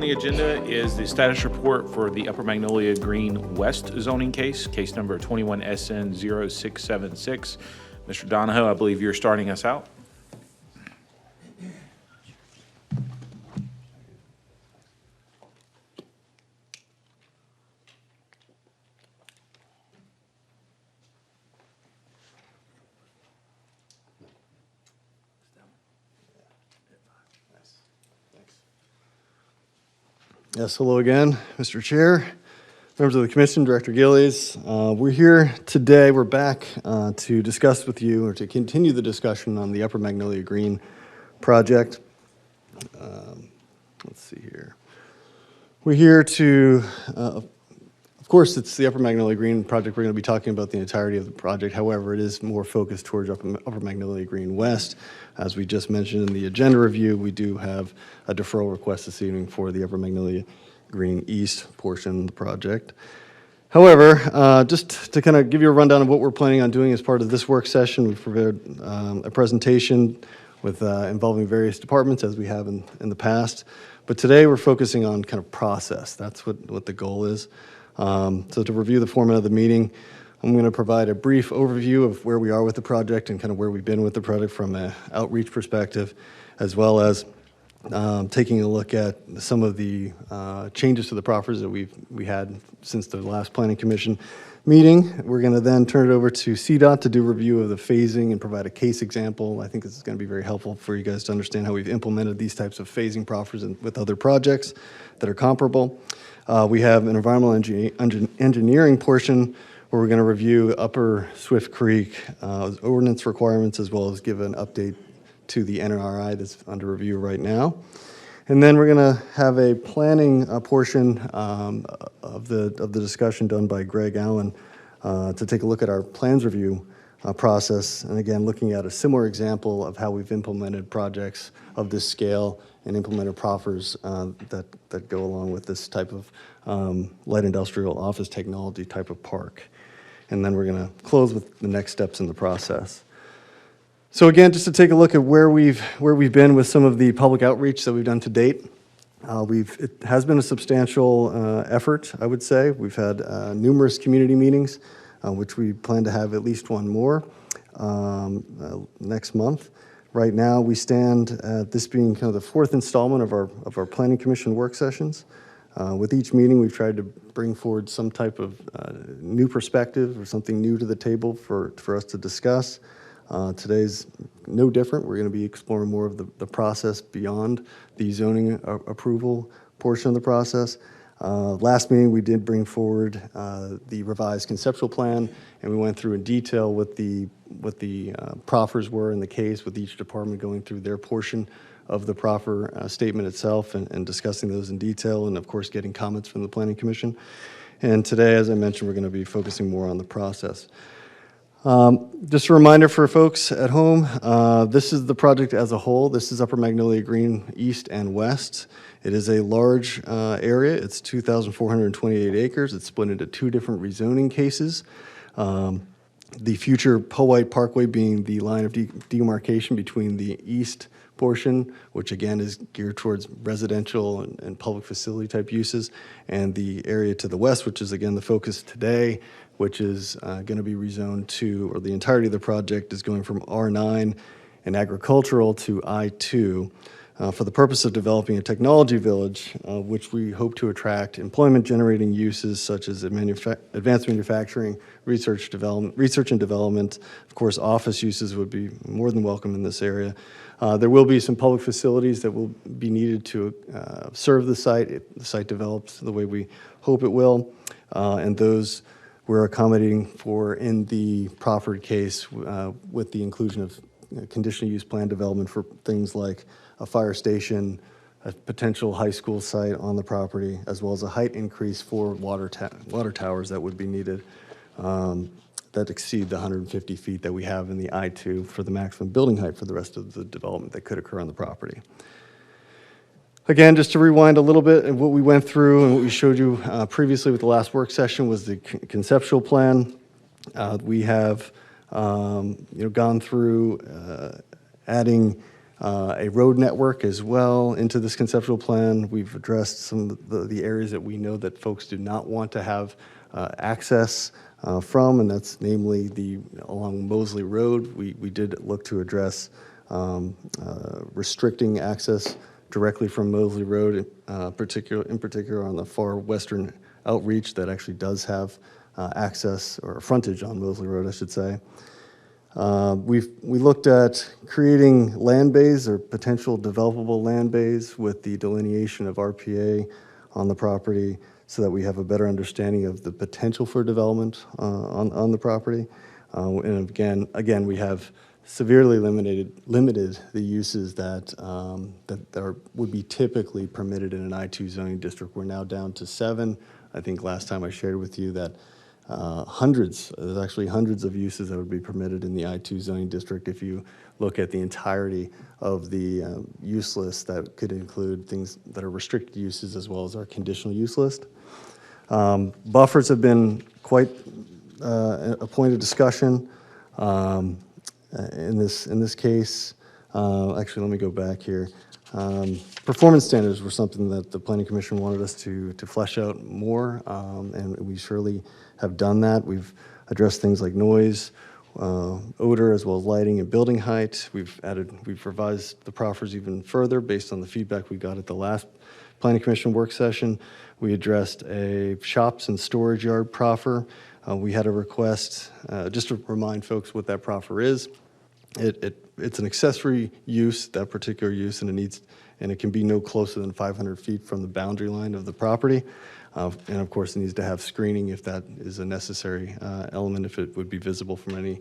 the agenda is the status report for the Upper Magnolia Green West zoning case number 21SN0676. Mr. Donahoe, I believe you're starting us out. Yes, hello again, Mr. Chair, members of the Commission, Director Gillies. We're here today, we're back to discuss with you, or to continue the discussion on the Upper Magnolia Green project. Let's see here. We're here to, of course, it's the Upper Magnolia Green project. We're going to be talking about the entirety of the project. However, it is more focused towards Upper Magnolia Green West. As we just mentioned in the agenda review, we do have a deferral request this evening for the Upper Magnolia Green East portion of the project. However, just to kind of give you a rundown of what we're planning on doing as part of this work session, we've prepared a presentation with involving various departments as we have in the past. But today we're focusing on kind of process. That's what the goal is. So to review the format of the meeting, I'm going to provide a brief overview of where we are with the project and kind of where we've been with the project from an outreach perspective, as well as taking a look at some of the changes to the proffers that we had since the last Planning Commission meeting. We're going to then turn it over to CDOT to do a review of the phasing and provide a case example. I think this is going to be very helpful for you guys to understand how we've implemented these types of phasing proffers with other projects that are comparable. We have an environmental engineering portion where we're going to review Upper Swift Creek ordinance requirements, as well as give an update to the NRI that's under review right now. And then we're going to have a planning portion of the discussion done by Greg Allen to take a look at our plans review process, and again looking at a similar example of how we've implemented projects of this scale and implemented proffers that go along with this type of light industrial office technology type of park. And then we're going to close with the next steps in the process. So again, just to take a look at where we've been with some of the public outreach that we've done to date. It has been a substantial effort, I would say. We've had numerous community meetings, which we plan to have at least one more next month. Right now, we stand at this being kind of the fourth installment of our Planning Commission work sessions. With each meeting, we've tried to bring forward some type of new perspective or something new to the table for us to discuss. Today's no different. We're going to be exploring more of the process beyond the zoning approval portion of the process. Last meeting, we did bring forward the revised conceptual plan, and we went through in detail what the proffers were in the case, with each department going through their portion of the proffer statement itself and discussing those in detail, and of course getting comments from the Planning Commission. And today, as I mentioned, we're going to be focusing more on the process. Just a reminder for folks at home, this is the project as a whole. This is Upper Magnolia Green East and West. It is a large area. It's 2,428 acres. It's split into two different rezoning cases. The future Powell Parkway being the line of demarcation between the east portion, which again is geared towards residential and public facility type uses, and the area to the west, which is again the focus today, which is going to be rezoned to, or the entirety of the project is going from R9 and agricultural to I2 for the purpose of developing a technology village, which we hope to attract employment generating uses such as advanced manufacturing, research and development. Of course, office uses would be more than welcome in this area. There will be some public facilities that will be needed to serve the site if the site develops the way we hope it will, and those we're accommodating for in the proffered case with the inclusion of conditional use plan development for things like a fire station, a potential high school site on the property, as well as a height increase for water towers that would be needed that exceed the 150 feet that we have in the I-2 for the maximum building height for the rest of the development that could occur on the property. Again, just to rewind a little bit, and what we went through and what we showed you previously with the last work session was the conceptual plan. We have gone through adding a road network as well into this conceptual plan. We've addressed some of the areas that we know that folks do not want to have access from, and that's namely along Mosley Road. We did look to address restricting access directly from Mosley Road, in particular on the far western outreach that actually does have access or frontage on Mosley Road, I should say. We looked at creating land bays or potential developable land bays with the delineation of RPA on the property so that we have a better understanding of the potential for development on the property. And again, we have severely limited the uses that would be typically permitted in an I-2 zoning district. We're now down to 7. I think last time I shared with you that there's actually hundreds of uses that would be permitted in the I-2 zoning district if you look at the entirety of the use list. That could include things that are restricted uses as well as our conditional use list. Buffers have been quite a point of discussion in this case. Actually, let me go back here. Performance standards were something that the Planning Commission wanted us to flesh out more, and we surely have done that. We've addressed things like noise, odor, as well as lighting and building height. We've revised the proffers even further based on the feedback we got at the last Planning Commission work session. We addressed a shops and storage yard proffer. We had a request, just to remind folks what that proffer is. It's an accessory use, that particular use, and it can be no closer than 500 feet from the boundary line of the property. And of course, it needs to have screening if that is a necessary element, if it would be visible from any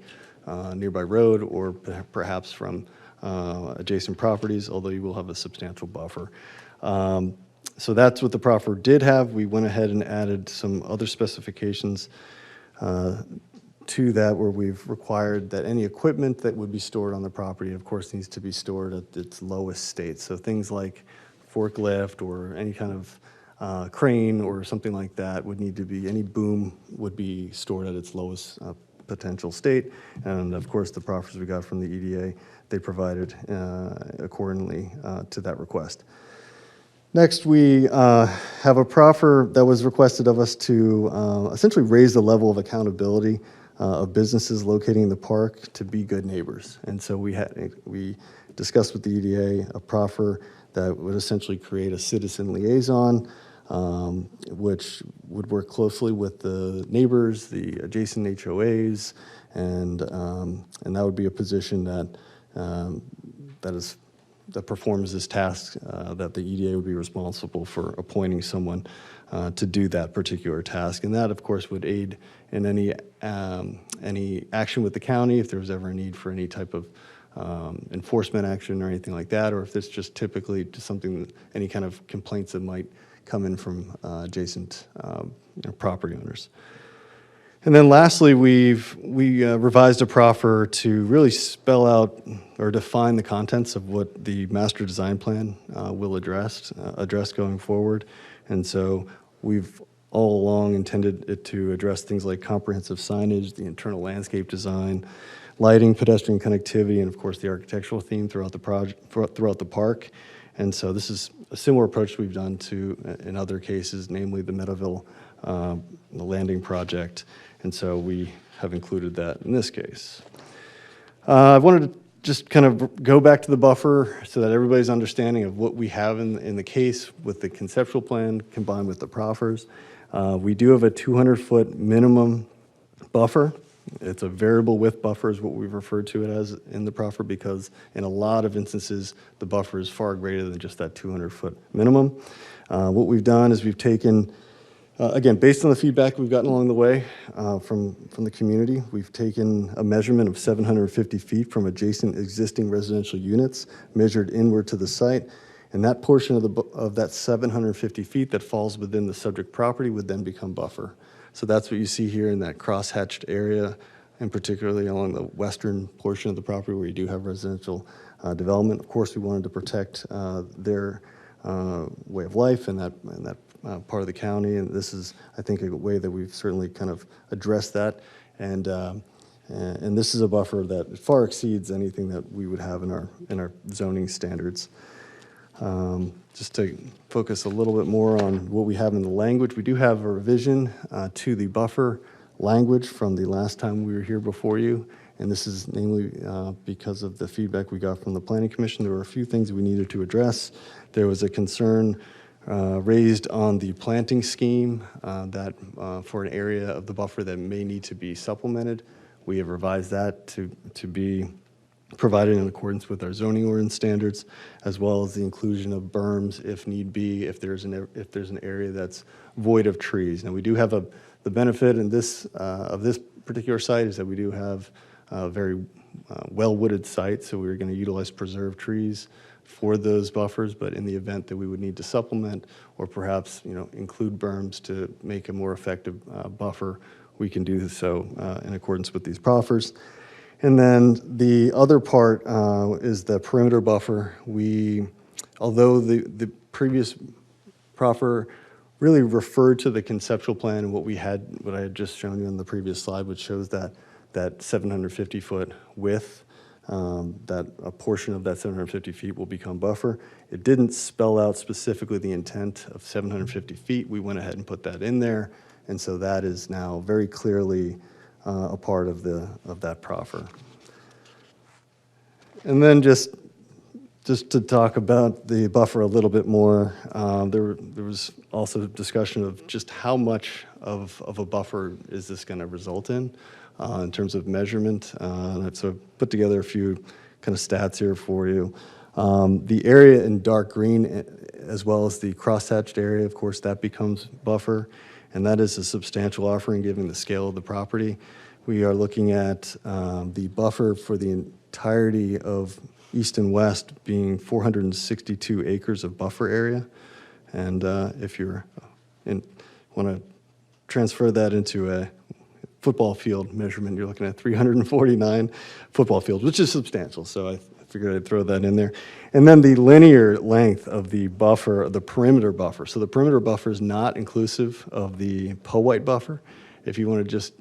nearby road or perhaps from adjacent properties, although you will have a substantial buffer. So that's what the proffer did have. We went ahead and added some other specifications to that, where we've required that any equipment that would be stored on the property, of course, needs to be stored at its lowest state. So things like forklift or any kind of crane or something like that would need to be, any boom would be stored at its lowest potential state. And of course, the proffers we got from the EDA, they provided accordingly to that request. Next, we have a proffer that was requested of us to essentially raise the level of accountability of businesses locating in the park to be good neighbors. And so we discussed with the EDA a proffer that would essentially create a citizen liaison, which would work closely with the neighbors, the adjacent HOAs, and that would be a position that performs this task, that the EDA would be responsible for appointing someone to do that particular task. And that, of course, would aid in any action with the county if there was ever a need for any type of enforcement action or anything like that, or if it's just typically just something, any kind of complaints that might come in from adjacent property owners. And then lastly, we revised a proffer to really spell out or define the contents of what the master design plan will address going forward. And so we've all along intended it to address things like comprehensive signage, the internal landscape design, lighting, pedestrian connectivity, and of course the architectural theme throughout the park. And so this is a similar approach we've done in other cases, namely the Meadowville the landing project. And so we have included that in this case. I wanted to just kind of go back to the buffer so that everybody's understanding of what we have in the case with the conceptual plan combined with the proffers. We do have a 200-foot minimum buffer. It's a variable width buffer is what we've referred to it as in the proffer, because in a lot of instances, the buffer is far greater than just that 200-foot minimum. What we've done is we've taken, again, based on the feedback we've gotten along the way from the community, we've taken a measurement of 750 feet from adjacent existing residential units, measured inward to the site, and that portion of that 750 feet that falls within the subject property would then become buffer. So that's what you see here in that cross-hatched area, and particularly along the western portion of the property where you do have residential development. Of course, we wanted to protect their way of life and that part of the county, and this is, I think, a way that we've certainly kind of addressed that. And And this is a buffer that far exceeds anything that we would have in our zoning standards. Just to focus a little bit more on what we have in the language, we do have a revision to the buffer language from the last time we were here before you. And this is namely because of the feedback we got from the Planning Commission. There were a few things we needed to address. There was a concern raised on the planting scheme that for an area of the buffer that may need to be supplemented. We have revised that to be provided in accordance with our zoning ordinance standards, as well as the inclusion of berms if need be, if there's an area that's void of trees. Now, we do have the benefit in this of this particular site is that we do have a very well-wooded site, so we're going to utilize preserved trees for those buffers, but in the event that we would need to supplement or perhaps include berms to make a more effective buffer, we can do so in accordance with these proffers. And then the other part is the perimeter buffer. Although the previous proffer really referred to the conceptual plan and what I had just shown you on the previous slide, which shows that 750-foot width, that a portion of that 750 feet will become buffer. It didn't spell out specifically the intent of 750 feet. We went ahead and put that in there, and so that is now very clearly a part of that proffer. And then just to talk about the buffer a little bit more, there was also discussion of just how much of a buffer is this going to result in terms of measurement. So I've put together a few kind of stats here for you. The area in dark green, as well as the crosshatched area, of course, that becomes buffer, and that is a substantial offering given the scale of the property. We are looking at the buffer for the entirety of east and west being 462 acres of buffer area. And if you want to transfer that into a football field measurement, you're looking at 349 football fields, which is substantial. So I figured I'd throw that in there. And then the linear length of the buffer, the perimeter buffer. So the perimeter buffer is not inclusive of the Powell buffer. If you want to just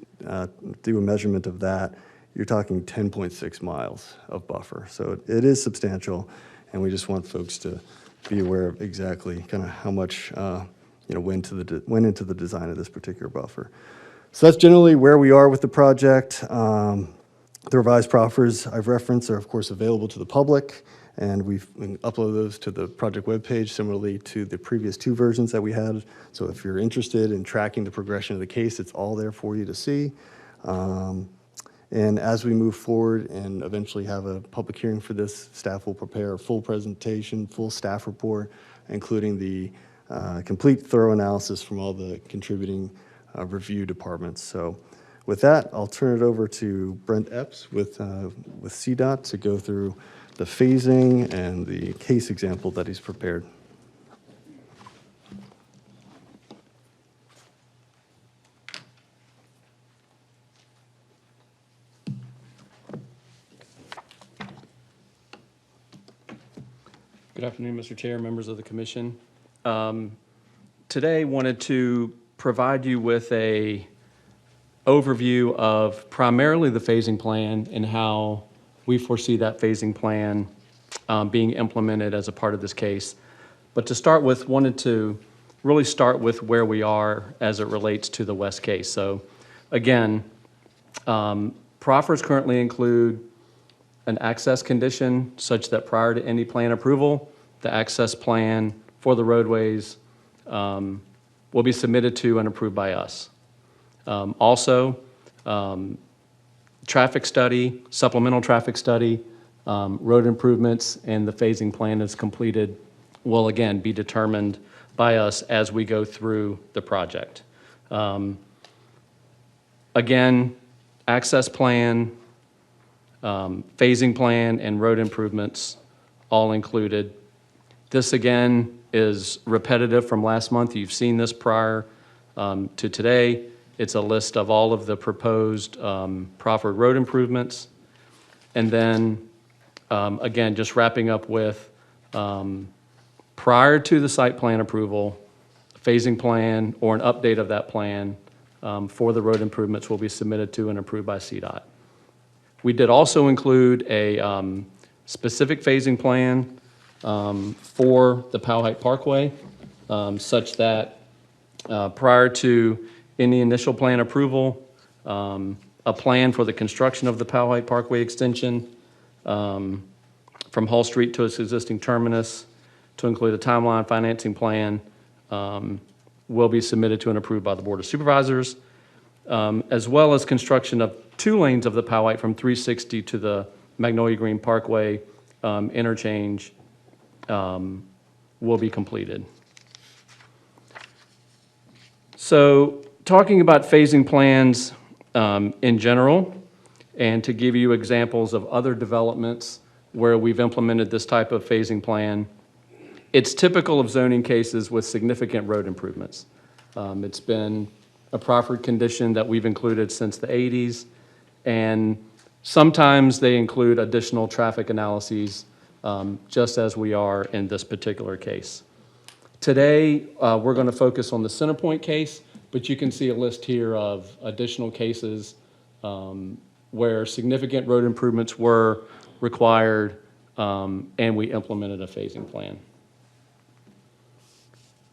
do a measurement of that, you're talking 10.6 miles of buffer. So it is substantial, and we just want folks to be aware of exactly kind of how much went into the design of this particular buffer. So that's generally where we are with the project. The revised proffers I've referenced are, of course, available to the public, and we upload those to the project webpage, similarly to the previous two versions that we had. So if you're interested in tracking the progression of the case, it's all there for you to see. And as we move forward and eventually have a public hearing for this, staff will prepare a full presentation, full staff report, including the complete thorough analysis from all the contributing review departments. So with that, I'll turn it over to Brent Epps with CDOT to go through the phasing and the case example that he's prepared. Good afternoon, Mr. Chair, members of the commission. Today, wanted to provide you with a overview of primarily the phasing plan and how we foresee that phasing plan being implemented as a part of this case. But to start with, wanted to really start with where we are as it relates to the West case. So again, proffers currently include an access condition such that prior to any plan approval, the access plan for the roadways will be submitted to and approved by us. Also, traffic study, supplemental traffic study, road improvements, and the phasing plan is completed will again be determined by us as we go through the project. Again, access plan, phasing plan, and road improvements all included. This again is repetitive from last month. You've seen this prior to today. It's a list of all of the proposed proffered road improvements. And then again, just wrapping up with prior to the site plan approval, phasing plan or an update of that plan for the road improvements will be submitted to and approved by CDOT. We did also include a specific phasing plan for the Powell Parkway, such that prior to any initial plan approval, a plan for the construction of the Powell Parkway extension from Hall Street to its existing terminus, to include a timeline financing plan, will be submitted to and approved by the Board of Supervisors, as well as construction of 2 lanes of the Powell from 360 to the Magnolia Green Parkway interchange will be completed. So talking about phasing plans in general, and to give you examples of other developments where we've implemented this type of phasing plan, it's typical of zoning cases with significant road improvements. It's been a proffered condition that we've included since the 80s, and sometimes they include additional traffic analyses, just as we are in this particular case. Today, we're going to focus on the Centerpoint case, but you can see a list here of additional cases where significant road improvements were required, and we implemented a phasing plan.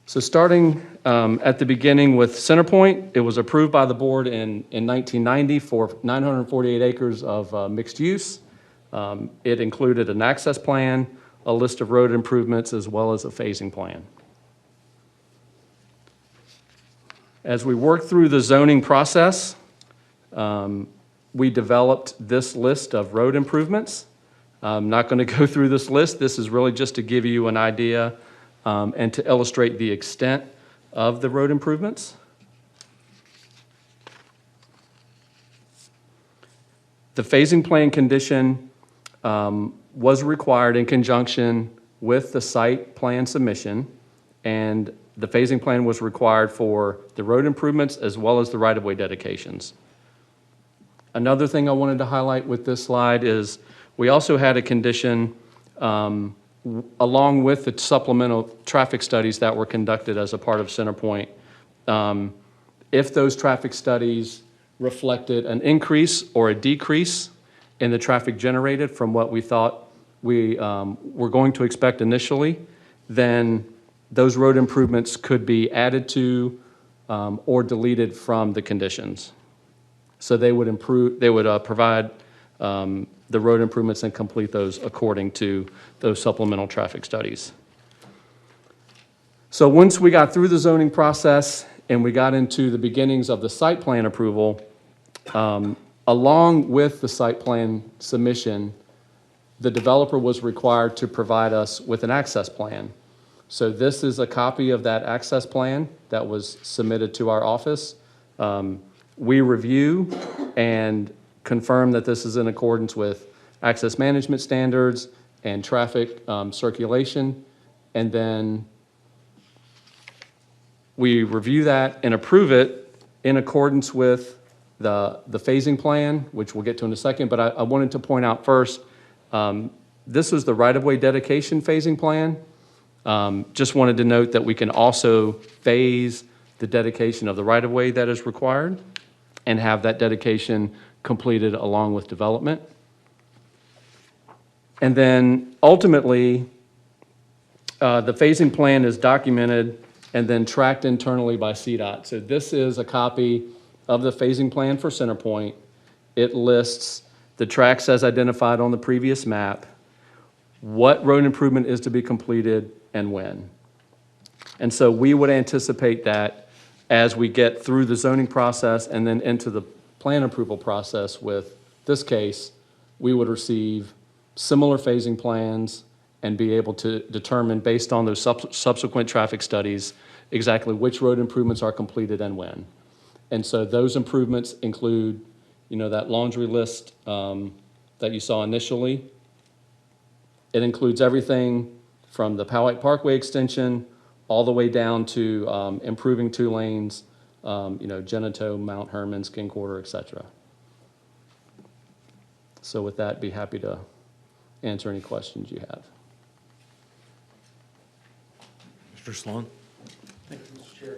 So starting at the beginning with Centerpoint, it was approved by the board in 1990 for 948 acres of mixed use. It included an access plan, a list of road improvements, as well as a phasing plan. As we worked through the zoning process, we developed this list of road improvements. I'm not going to go through this list. This is really just to give you an idea and to illustrate the extent of the road improvements. The phasing plan condition was required in conjunction with the site plan submission, and the phasing plan was required for the road improvements as well as the right-of-way dedications. Another thing I wanted to highlight with this slide is we also had a condition along with the supplemental traffic studies that were conducted as a part of Centerpoint. If those traffic studies reflected an increase or a decrease in the traffic generated from what we thought we were going to expect initially, then those road improvements could be added to or deleted from the conditions. So they would provide the road improvements and complete those according to those supplemental traffic studies. So once we got through the zoning process and we got into the beginnings of the site plan approval, along with the site plan submission, the developer was required to provide us with an access plan. So this is a copy of that access plan that was submitted to our office. We review and confirm that this is in accordance with access management standards and traffic circulation, and then we review that and approve it in accordance with the phasing plan, which we'll get to in a second. But I wanted to point out first, this is the right-of-way dedication phasing plan. Just wanted to note that we can also phase the dedication of the right-of-way that is required and have that dedication completed along with development. And then ultimately, the phasing plan is documented and then tracked internally by CDOT. So this is a copy of the phasing plan for Centerpoint. It lists the tracks as identified on the previous map, what road improvement is to be completed, and when. And so we would anticipate that as we get through the zoning process and then into the plan approval process with this case, we would receive similar phasing plans and be able to determine, based on those subsequent traffic studies, exactly which road improvements are completed and when. And so those improvements include, that laundry list that you saw initially. It includes everything from the Powell Parkway extension all the way down to improving 2 lanes, Genito, Mount Herman, Skin Quarter, et cetera. So with that, be happy to answer any questions you have. Mr. Sloan? Thank you, Mr. Chair.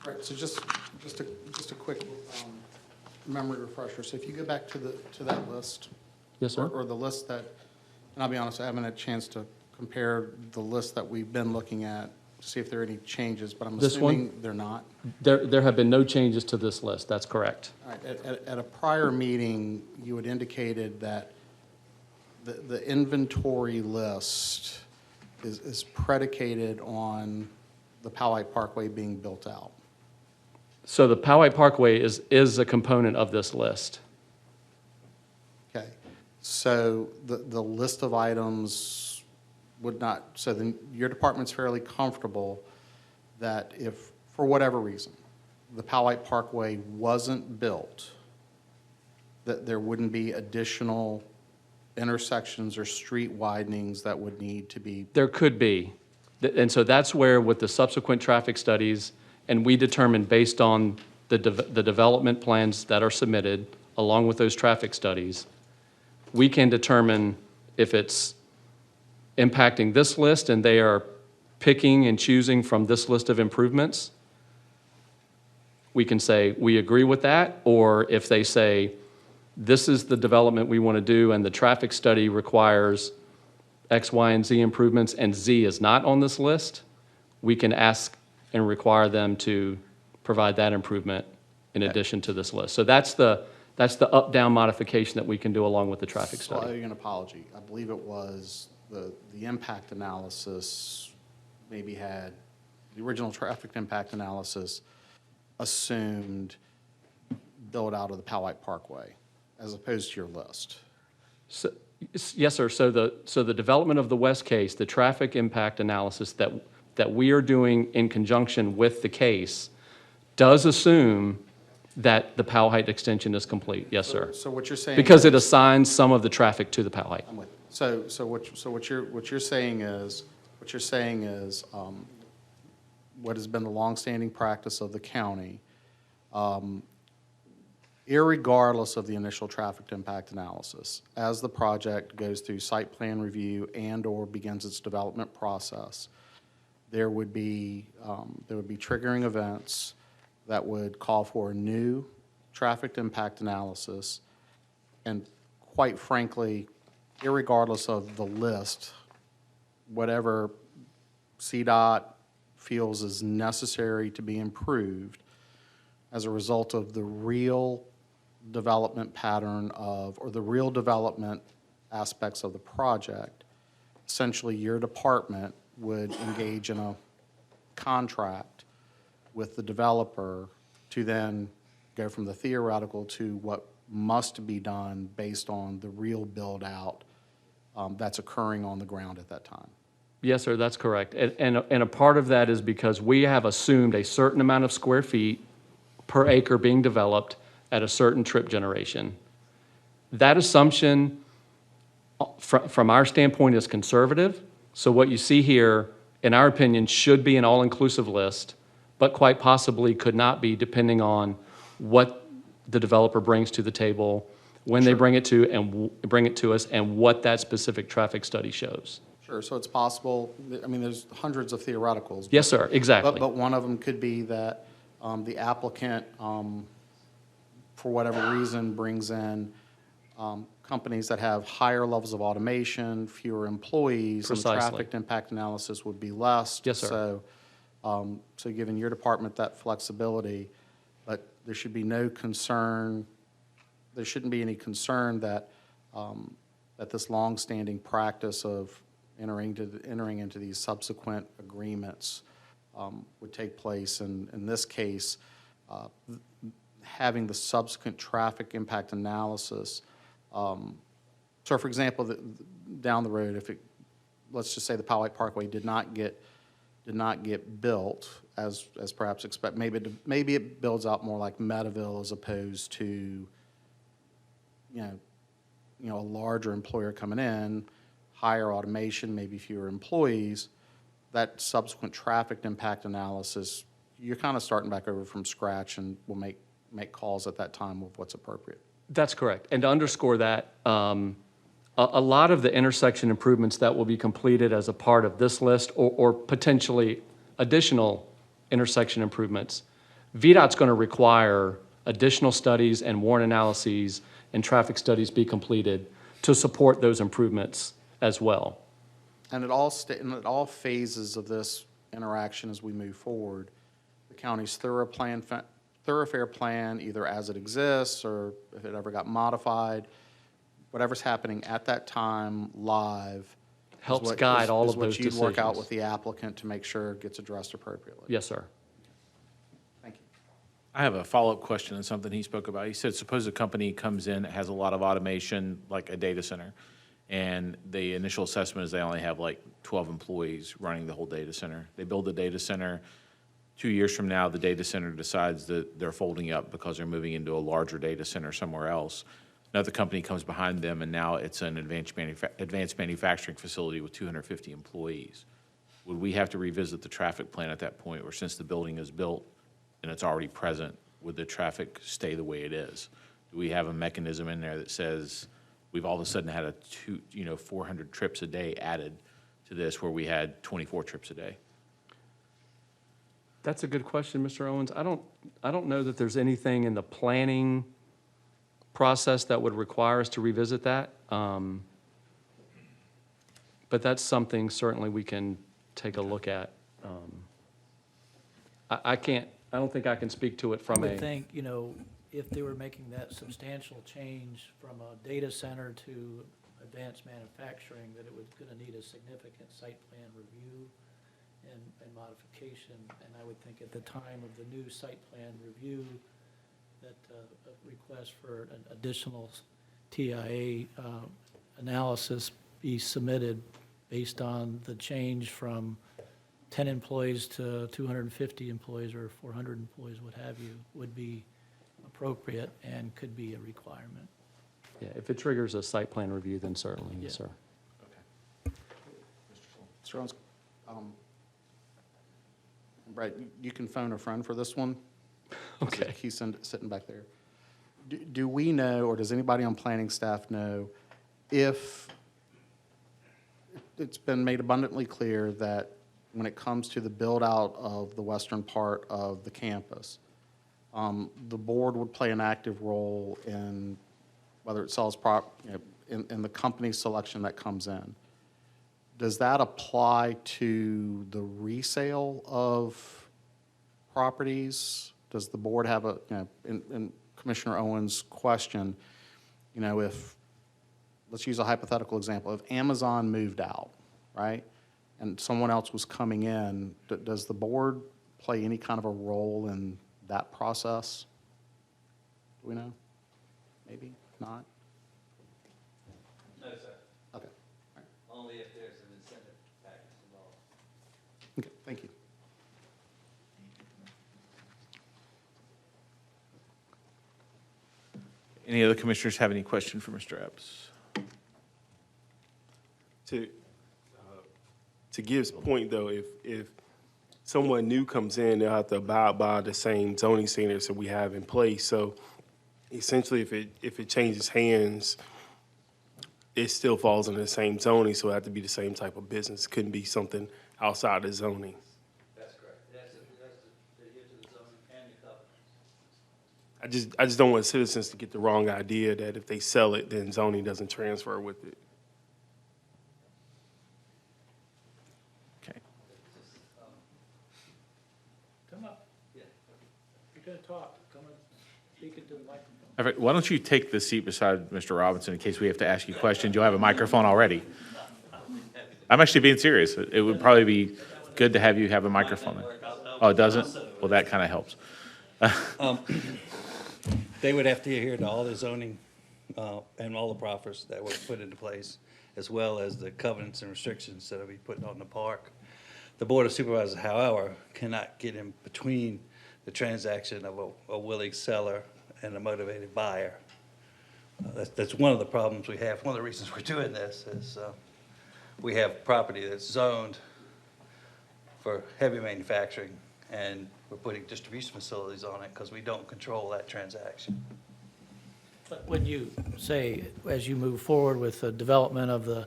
All right, so just a quick memory refresher. So if you go back to that list. Yes, sir. Or the list that, and I'll be honest, I haven't had a chance to compare the list that we've been looking at to see if there are any changes, but I'm This one? assuming they're not. There have been no changes to this list, that's correct. All right, at a prior meeting, you had indicated that the inventory list is predicated on the Powell Parkway being built out. So the Poway Parkway is a component of this list. Okay, so the list of items would not, so then your department's fairly comfortable that if, for whatever reason, the Powell Parkway wasn't built, that there wouldn't be additional intersections or street widenings that would need to be. There could be. And so that's where with the subsequent traffic studies, and we determine based on the development plans that are submitted, along with those traffic studies, we can determine if it's impacting this list and they are picking and choosing from this list of improvements. We can say, we agree with that, or if they say, this is the development we want to do and the traffic study requires X, Y, and Z improvements and Z is not on this list, we can ask and require them to provide that improvement in addition to this list. So that's the up-down modification that we can do along with the traffic So I owe study. you an apology. I believe it was the impact analysis maybe had, the original traffic impact analysis assumed build out of the Powell Parkway as opposed to your list. So, yes, sir. So the development of the West case, the traffic impact analysis that we are doing in conjunction with the case does assume that the Powell Height extension is complete. Yes, sir. So what you're saying. Because it assigns some of the traffic to the Powell Height. I'm with you. So what you're saying is, what has been the longstanding practice of the county, irregardless of the initial traffic impact analysis, as the project goes through site plan review and/or begins its development process, there would be triggering events that would call for a new traffic impact analysis, and quite frankly, irregardless of the list, whatever CDOT feels is necessary to be improved as a result of the real development pattern of, or the real development aspects of the project, essentially your department would engage in a contract with the developer to then go from the theoretical to what must be done based on the real build-out that's occurring on the ground at that time. Yes, sir, that's correct. And a part of that is because we have assumed a certain amount of square feet per acre being developed at a certain trip generation. That assumption, from our standpoint, is conservative. So what you see here, in our opinion, should be an all-inclusive list, but quite possibly could not be, depending on what the developer brings to the table, when they bring it to us, and what that specific traffic study shows. Sure, so it's possible, I mean, there's hundreds of theoreticals. Yes, sir, exactly. But one of them could be that the applicant, for whatever reason, brings in companies that have higher levels of automation, fewer employees. And the Precisely. traffic impact analysis would be less. Yes, sir. So giving your department that flexibility, but there should be no concern, there shouldn't be any concern that, that this longstanding practice of entering into these subsequent agreements would take place. And in this case, having the subsequent traffic impact analysis. So for example, down the road, if it, let's just say the Powell Parkway did not get built as perhaps expect, maybe it builds out more like Metaville as opposed to, you know, a larger employer coming in, higher automation, maybe fewer employees. That subsequent traffic impact analysis, you're kind of starting back over from scratch, and we'll make calls at that time of what's appropriate. That's correct. And to underscore that, a lot of the intersection improvements that will be completed as a part of this list, or potentially additional intersection improvements, VDOT's going to require additional studies and warrant analyses and traffic studies be completed to support those improvements as well. And at all phases of this interaction as we move forward, the county's thoroughfare plan, either as it exists or if it ever got modified, whatever's happening at that time live. is Helps what- guide is- all is of what those you'd work out decisions. with the applicant to make sure it gets addressed appropriately. Yes, sir. Thank you. I have a follow-up question on something he spoke about. He said, suppose a company comes in that has a lot of automation, like a data center, and the initial assessment is they only have like 12 employees running the whole data center. They build the data center. 2 years from now, the data center decides that they're folding up because they're moving into a larger data center somewhere else. Another company comes behind them, and now it's an advanced manufacturing facility with 250 employees. Would we have to revisit the traffic plan at that point, or since the building is built and it's already present, would the traffic stay the way it is? Do we have a mechanism in there that says we've all of a sudden had 400 trips a day added to this where we had 24 trips a day? That's a good question, Mr. Owens. I don't know that there's anything in the planning process that would require us to revisit that. But that's something certainly we can take a look at. I don't think I can speak to it I from would a, think, if they were making that substantial change from a data center to advanced manufacturing, that it was gonna need a significant site plan review and modification. And I would think at the time of the new site plan review, that a request for an additional TIA analysis be submitted based on the change from 10 employees to 250 employees or 400 employees, what have you, would be appropriate and could be a requirement. yeah, if it triggers a site plan review, then certainly, yes, Yeah. sir. Mr. Owens, Brett, you can phone a friend for this one. Okay. He's sitting back there. Do we know, or does anybody on planning staff know, if it's been made abundantly clear that when it comes to the build-out of the western part of the campus, the board would play an active role in whether it sells in the company selection that comes in. Does that apply to the resale of properties? Does the board have in Commissioner Owens' question, if, let's use a hypothetical example, if Amazon moved out, right, and someone else was coming in, does the board play any kind of a role in that process? Do we know? Maybe, not? No, sir. Okay, Only if there's an incentive package involved. okay, thank you. Any other commissioners have any question for Mr. Epps? To Gibbs' point, though, if someone new comes in, they'll have to abide by the same zoning standards that we have in place. So essentially, if it changes hands, it still falls under the same zoning, so it have to be the same type of business. It couldn't be something outside the zoning. That's correct. That's the adhere to the zoning and the covenants. I just don't want citizens to get the wrong idea that if they sell it, then zoning doesn't transfer with it. Okay. Come up. Yeah. You're gonna talk, come and speak into the microphone. All right, why don't you take the seat beside Mr. Robinson in case we have to ask you questions? You'll have a microphone already. I'm actually being serious. It would probably be good to have you have a microphone. Oh, it doesn't? Well, that kind of helps. They would have to adhere to all the zoning and all the proffers that were put into place, as well as the covenants and restrictions that will be put on the park. The Board of Supervisors, however, cannot get in between the transaction of a willing seller and a motivated buyer. That's one of the problems we have. One of the reasons we're doing this is we have property that's zoned for heavy manufacturing, and we're putting distribution facilities on it because we don't control that transaction. But when you say, as you move forward with the development of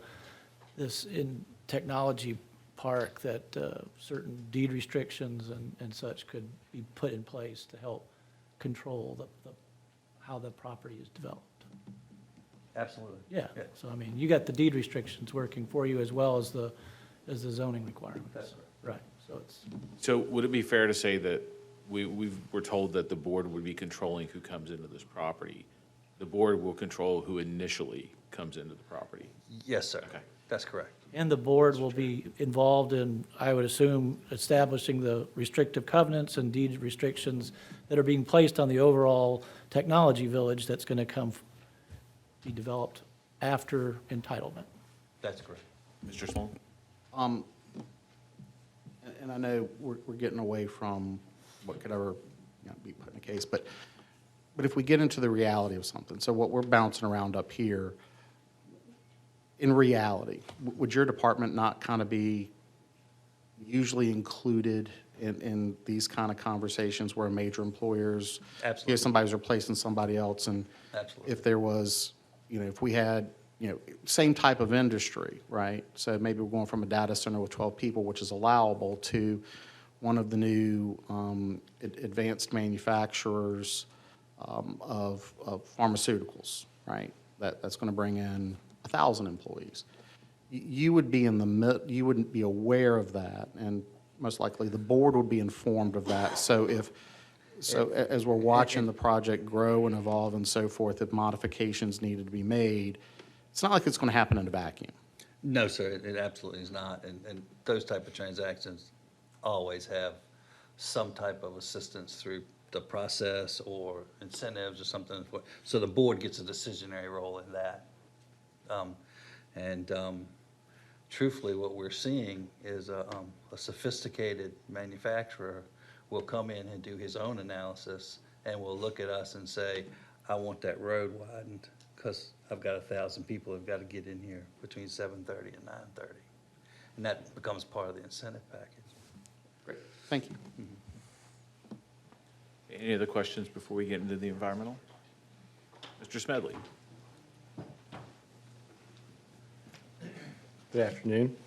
this in technology park, that certain deed restrictions and such could be put in place to help control how the property is developed. Absolutely. Yeah, so I mean, you got the deed restrictions working for you as well as the zoning requirements. That's Right, so it's, So would it be fair to say that we're told that the board would be controlling who comes into this property? The board will control who initially comes into the property? Yes, sir. Okay. That's correct. and the board will be involved in, I would assume, establishing the restrictive covenants and deed restrictions that are being placed on the overall technology village that's going to be developed after entitlement. That's correct. Mr. Sloan? And I know we're getting away from what could ever, be put in a case, but if we get into the reality of something, so what we're bouncing around up here, in reality, would your department not kind of be usually included in these kind of conversations where major employers, Absolutely. somebody's replacing somebody else, and Absolutely. if there was, if we had, same type of industry, right? So maybe we're going from a data center with 12 people, which is allowable, to one of the new advanced manufacturers of pharmaceuticals, right? That's going to bring in 1,000 employees. You would be you wouldn't be aware of that, and most likely the board would be informed of that. So as we're watching the project grow and evolve and so forth, if modifications needed to be made, it's not like it's going to happen in a vacuum. No, sir, it absolutely is not. And those type of transactions always have some type of assistance through the process or incentives or something. So the board gets a decisionary role in that. Truthfully, what we're seeing is a sophisticated manufacturer will come in and do his own analysis and will look at us and say, I want that road widened because I've got 1,000 people who've got to get in here between 7:30 and 9:30. And that becomes part of the incentive package. Great, thank you. Any other questions before we get into the environmental? Mr. Smedley? Good afternoon.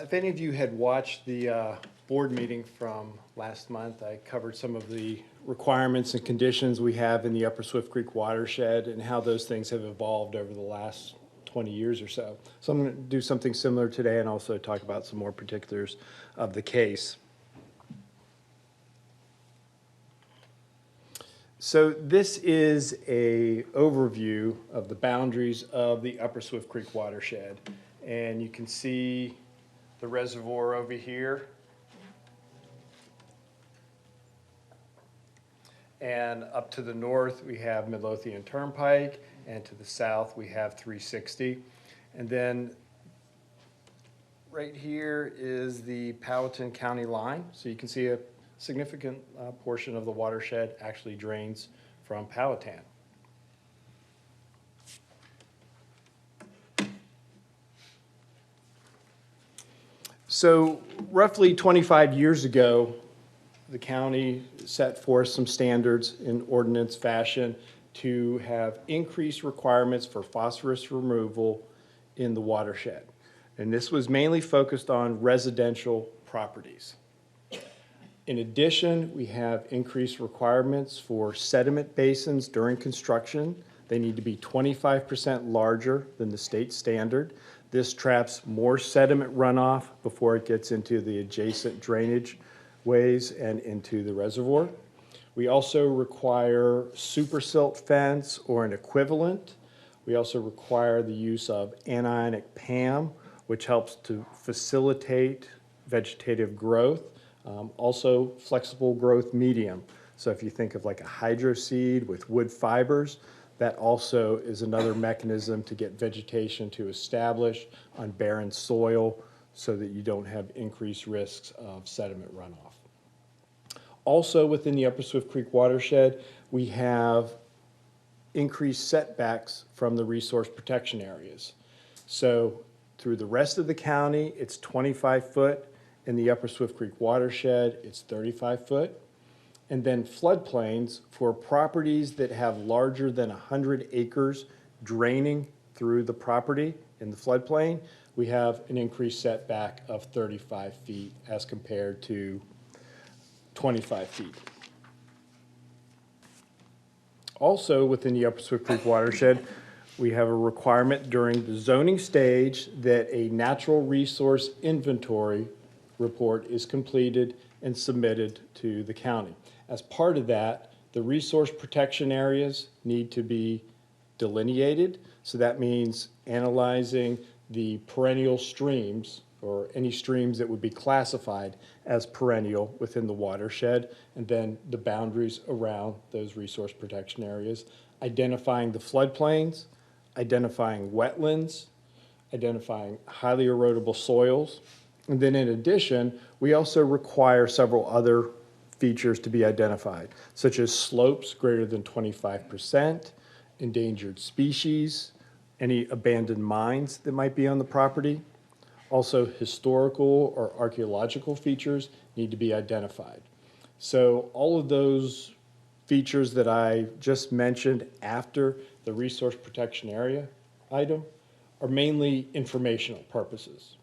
If any of you had watched the board meeting from last month, I covered some of the requirements and conditions we have in the Upper Swift Creek watershed and how those things have evolved over the last 20 years or so. So I'm going to do something similar today and also talk about some more particulars of the case. So this is an overview of the boundaries of the Upper Swift Creek watershed. And you can see the reservoir over here. And up to the north, we have Midlothian Turnpike, and to the south, we have 360. And then right here is the Powhatan County line. So you can see a significant portion of the watershed actually drains from Powhatan. So roughly 25 years ago, the county set forth some standards in ordinance fashion to have increased requirements for phosphorus removal in the watershed. And this was mainly focused on residential properties. In addition, we have increased requirements for sediment basins during construction. They need to be 25% larger than the state standard. This traps more sediment runoff before it gets into the adjacent drainage ways and into the reservoir. We also require super silt fence or an equivalent. We also require the use of anionic PAM, which helps to facilitate vegetative growth. Also flexible growth medium. So if you think of like a hydro seed with wood fibers, that also is another mechanism to get vegetation to establish on barren soil so that you don't have increased risks of sediment runoff. Also within the Upper Swift Creek watershed, we have increased setbacks from the resource protection areas. So through the rest of the county, it's 25 foot. In the Upper Swift Creek watershed, it's 35 foot. And then floodplains for properties that have larger than 100 acres draining through the property in the floodplain, we have an increased setback of 35 feet as compared to 25 feet. Also, within the Upper Swift Creek watershed, we have a requirement during the zoning stage that a natural resource inventory report is completed and submitted to the county. As part of that, the resource protection areas need to be delineated. So that means analyzing the perennial streams or any streams that would be classified as perennial within the watershed, and then the boundaries around those resource protection areas, identifying the floodplains, identifying wetlands, identifying highly erodible soils. And then in addition, we also require several other features to be identified, such as slopes greater than 25%, endangered species, any abandoned mines that might be on the property. Also, historical or archaeological features need to be identified. So all of those features that I just mentioned after the resource protection area item are mainly informational purposes,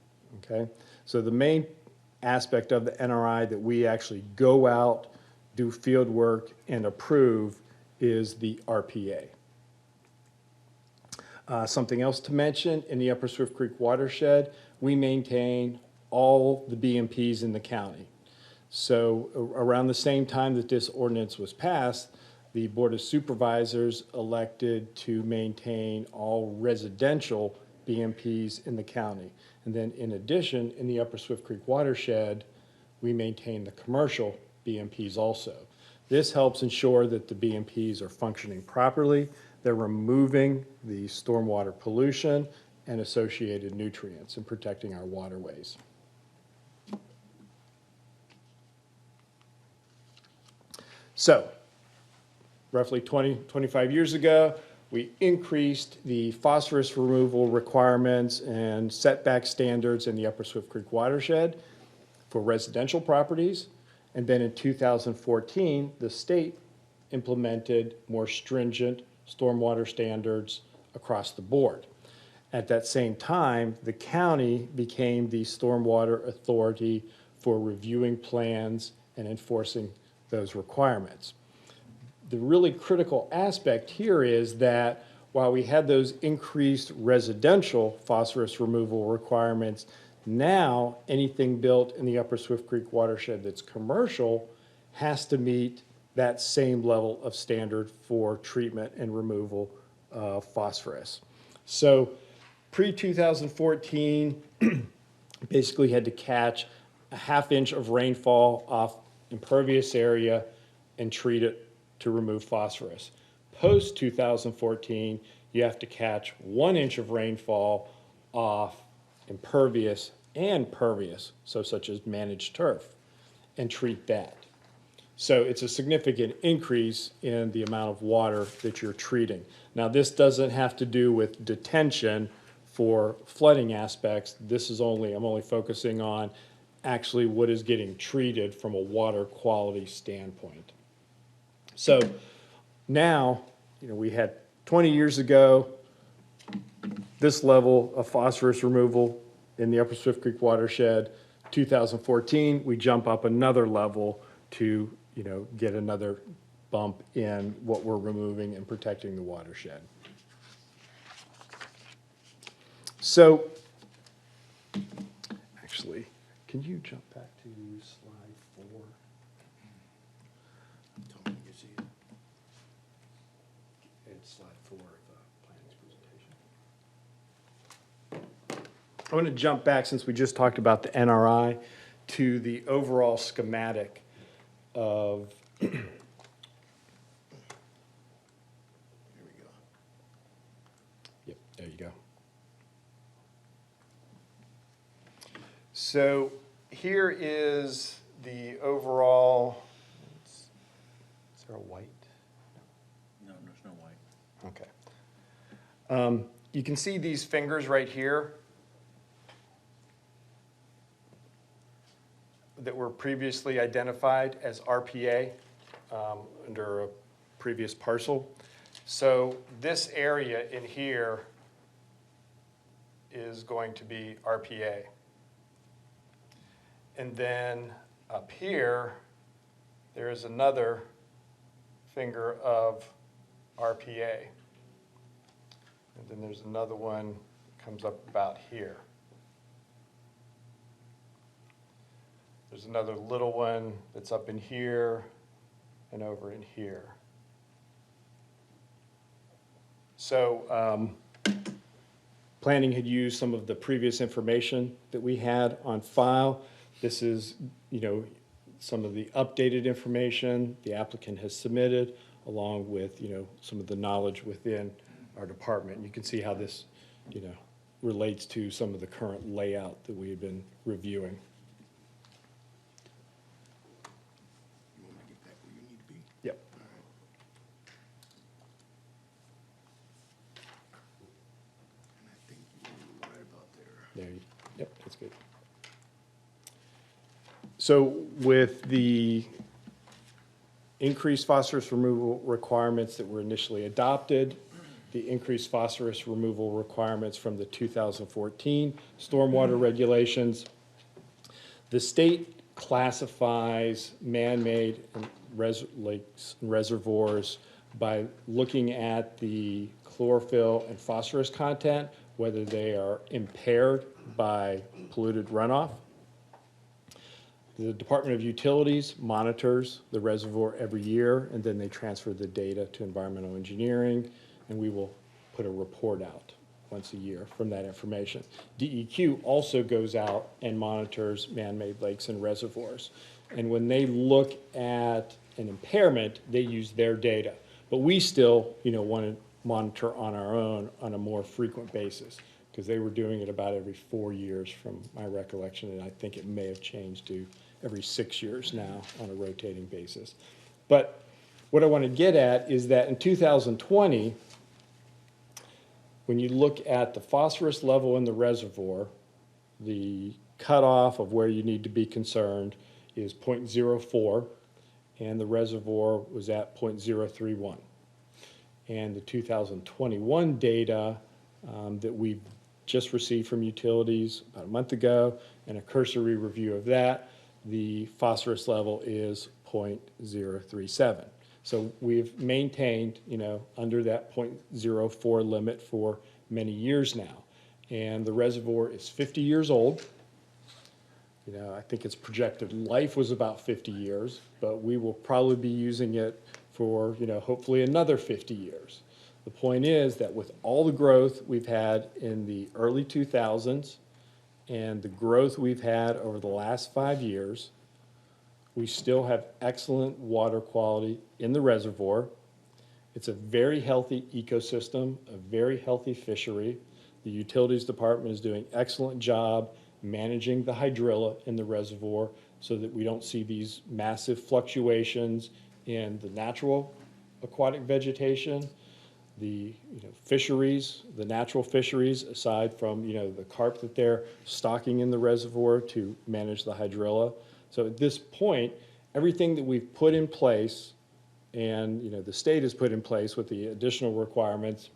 okay? So the main aspect of the NRI that we actually go out, do field work, and approve is the RPA. Something else to mention, in the Upper Swift Creek watershed, we maintain all the BMPs in the county. So around the same time that this ordinance was passed, the Board of Supervisors elected to maintain all residential BMPs in the county. And then in addition, in the Upper Swift Creek watershed, we maintain the commercial BMPs also. This helps ensure that the BMPs are functioning properly. They're removing the stormwater pollution and associated nutrients and protecting our waterways. So, roughly 25 years ago, we increased the phosphorus removal requirements and setback standards in the Upper Swift Creek watershed for residential properties. And then in 2014, the state implemented more stringent stormwater standards across the board. At that same time, the county became the stormwater authority for reviewing plans and enforcing those requirements. The really critical aspect here is that while we had those increased residential phosphorus removal requirements, now anything built in the Upper Swift Creek watershed that's commercial has to meet that same level of standard for treatment and removal of phosphorus. So pre-2014, basically had to catch a ½ inch of rainfall off impervious area and treat it to remove phosphorus. Post-2014, you have to catch 1 inch of rainfall off impervious and pervious, so such as managed turf, and treat that. So it's a significant increase in the amount of water that you're treating. Now, this doesn't have to do with detention for flooding aspects. This is I'm only focusing on actually what is getting treated from a water quality standpoint. So now, we had 20 years ago, this level of phosphorus removal in the Upper Swift Creek watershed. 2014, we jump up another level to, get another bump in what we're removing and protecting the watershed. So, actually, can you jump back to slide 4? Tell me when you see it. It's slide 4 of the planning's presentation. I want to jump back, since we just talked about the NRI, to the overall schematic of here we go. Yep, there you go. So here is the overall, is there a white? No, there's no white. Okay. You can see these fingers right here that were previously identified as RPA under a previous parcel. So this area in here is going to be RPA. And then up here, there is another finger of RPA. And then there's another one that comes up about here. There's another little one that's up in here and over in here. So planning had used some of the previous information that we had on file. This is, some of the updated information the applicant has submitted, along with, some of the knowledge within our department. You can see how this, relates to some of the current layout that we have been reviewing. Yep. Yep, that's good. So with the increased phosphorus removal requirements that were initially adopted, the increased phosphorus removal requirements from the 2014 stormwater regulations, the state classifies man-made lakes and reservoirs by looking at the chlorophyll and phosphorus content, whether they are impaired by polluted runoff. The Department of Utilities monitors the reservoir every year, and then they transfer the data to environmental engineering, and we will put a report out once a year from that information. DEQ also goes out and monitors man-made lakes and reservoirs. And when they look at an impairment, they use their data. But we still, want to monitor on our own on a more frequent basis, because they were doing it about every 4 years from my recollection, and I think it may have changed to every 6 years now on a rotating basis. But what I want to get at is that in 2020, when you look at the phosphorus level in the reservoir, the cutoff of where you need to be concerned is 0.04, and the reservoir was at 0.031. And the 2021 data that we just received from utilities about a month ago, and a cursory review of that, the phosphorus level is 0.037. So we've maintained, under that 0.04 limit for many years now. And the reservoir is 50 years old. I think its projected life was about 50 years, but we will probably be using it for, hopefully another 50 years. The point is that with all the growth we've had in the early 2000s and the growth we've had over the last 5 years, we still have excellent water quality in the reservoir. It's a very healthy ecosystem, a very healthy fishery. The utilities department is doing an excellent job managing the hydrilla in the reservoir so that we don't see these massive fluctuations in the natural aquatic vegetation, the fisheries, the natural fisheries, aside from the carp that they're stocking in the reservoir to manage the hydrilla. So at this point, everything that we've put in place and the state has put in place with the additional requirements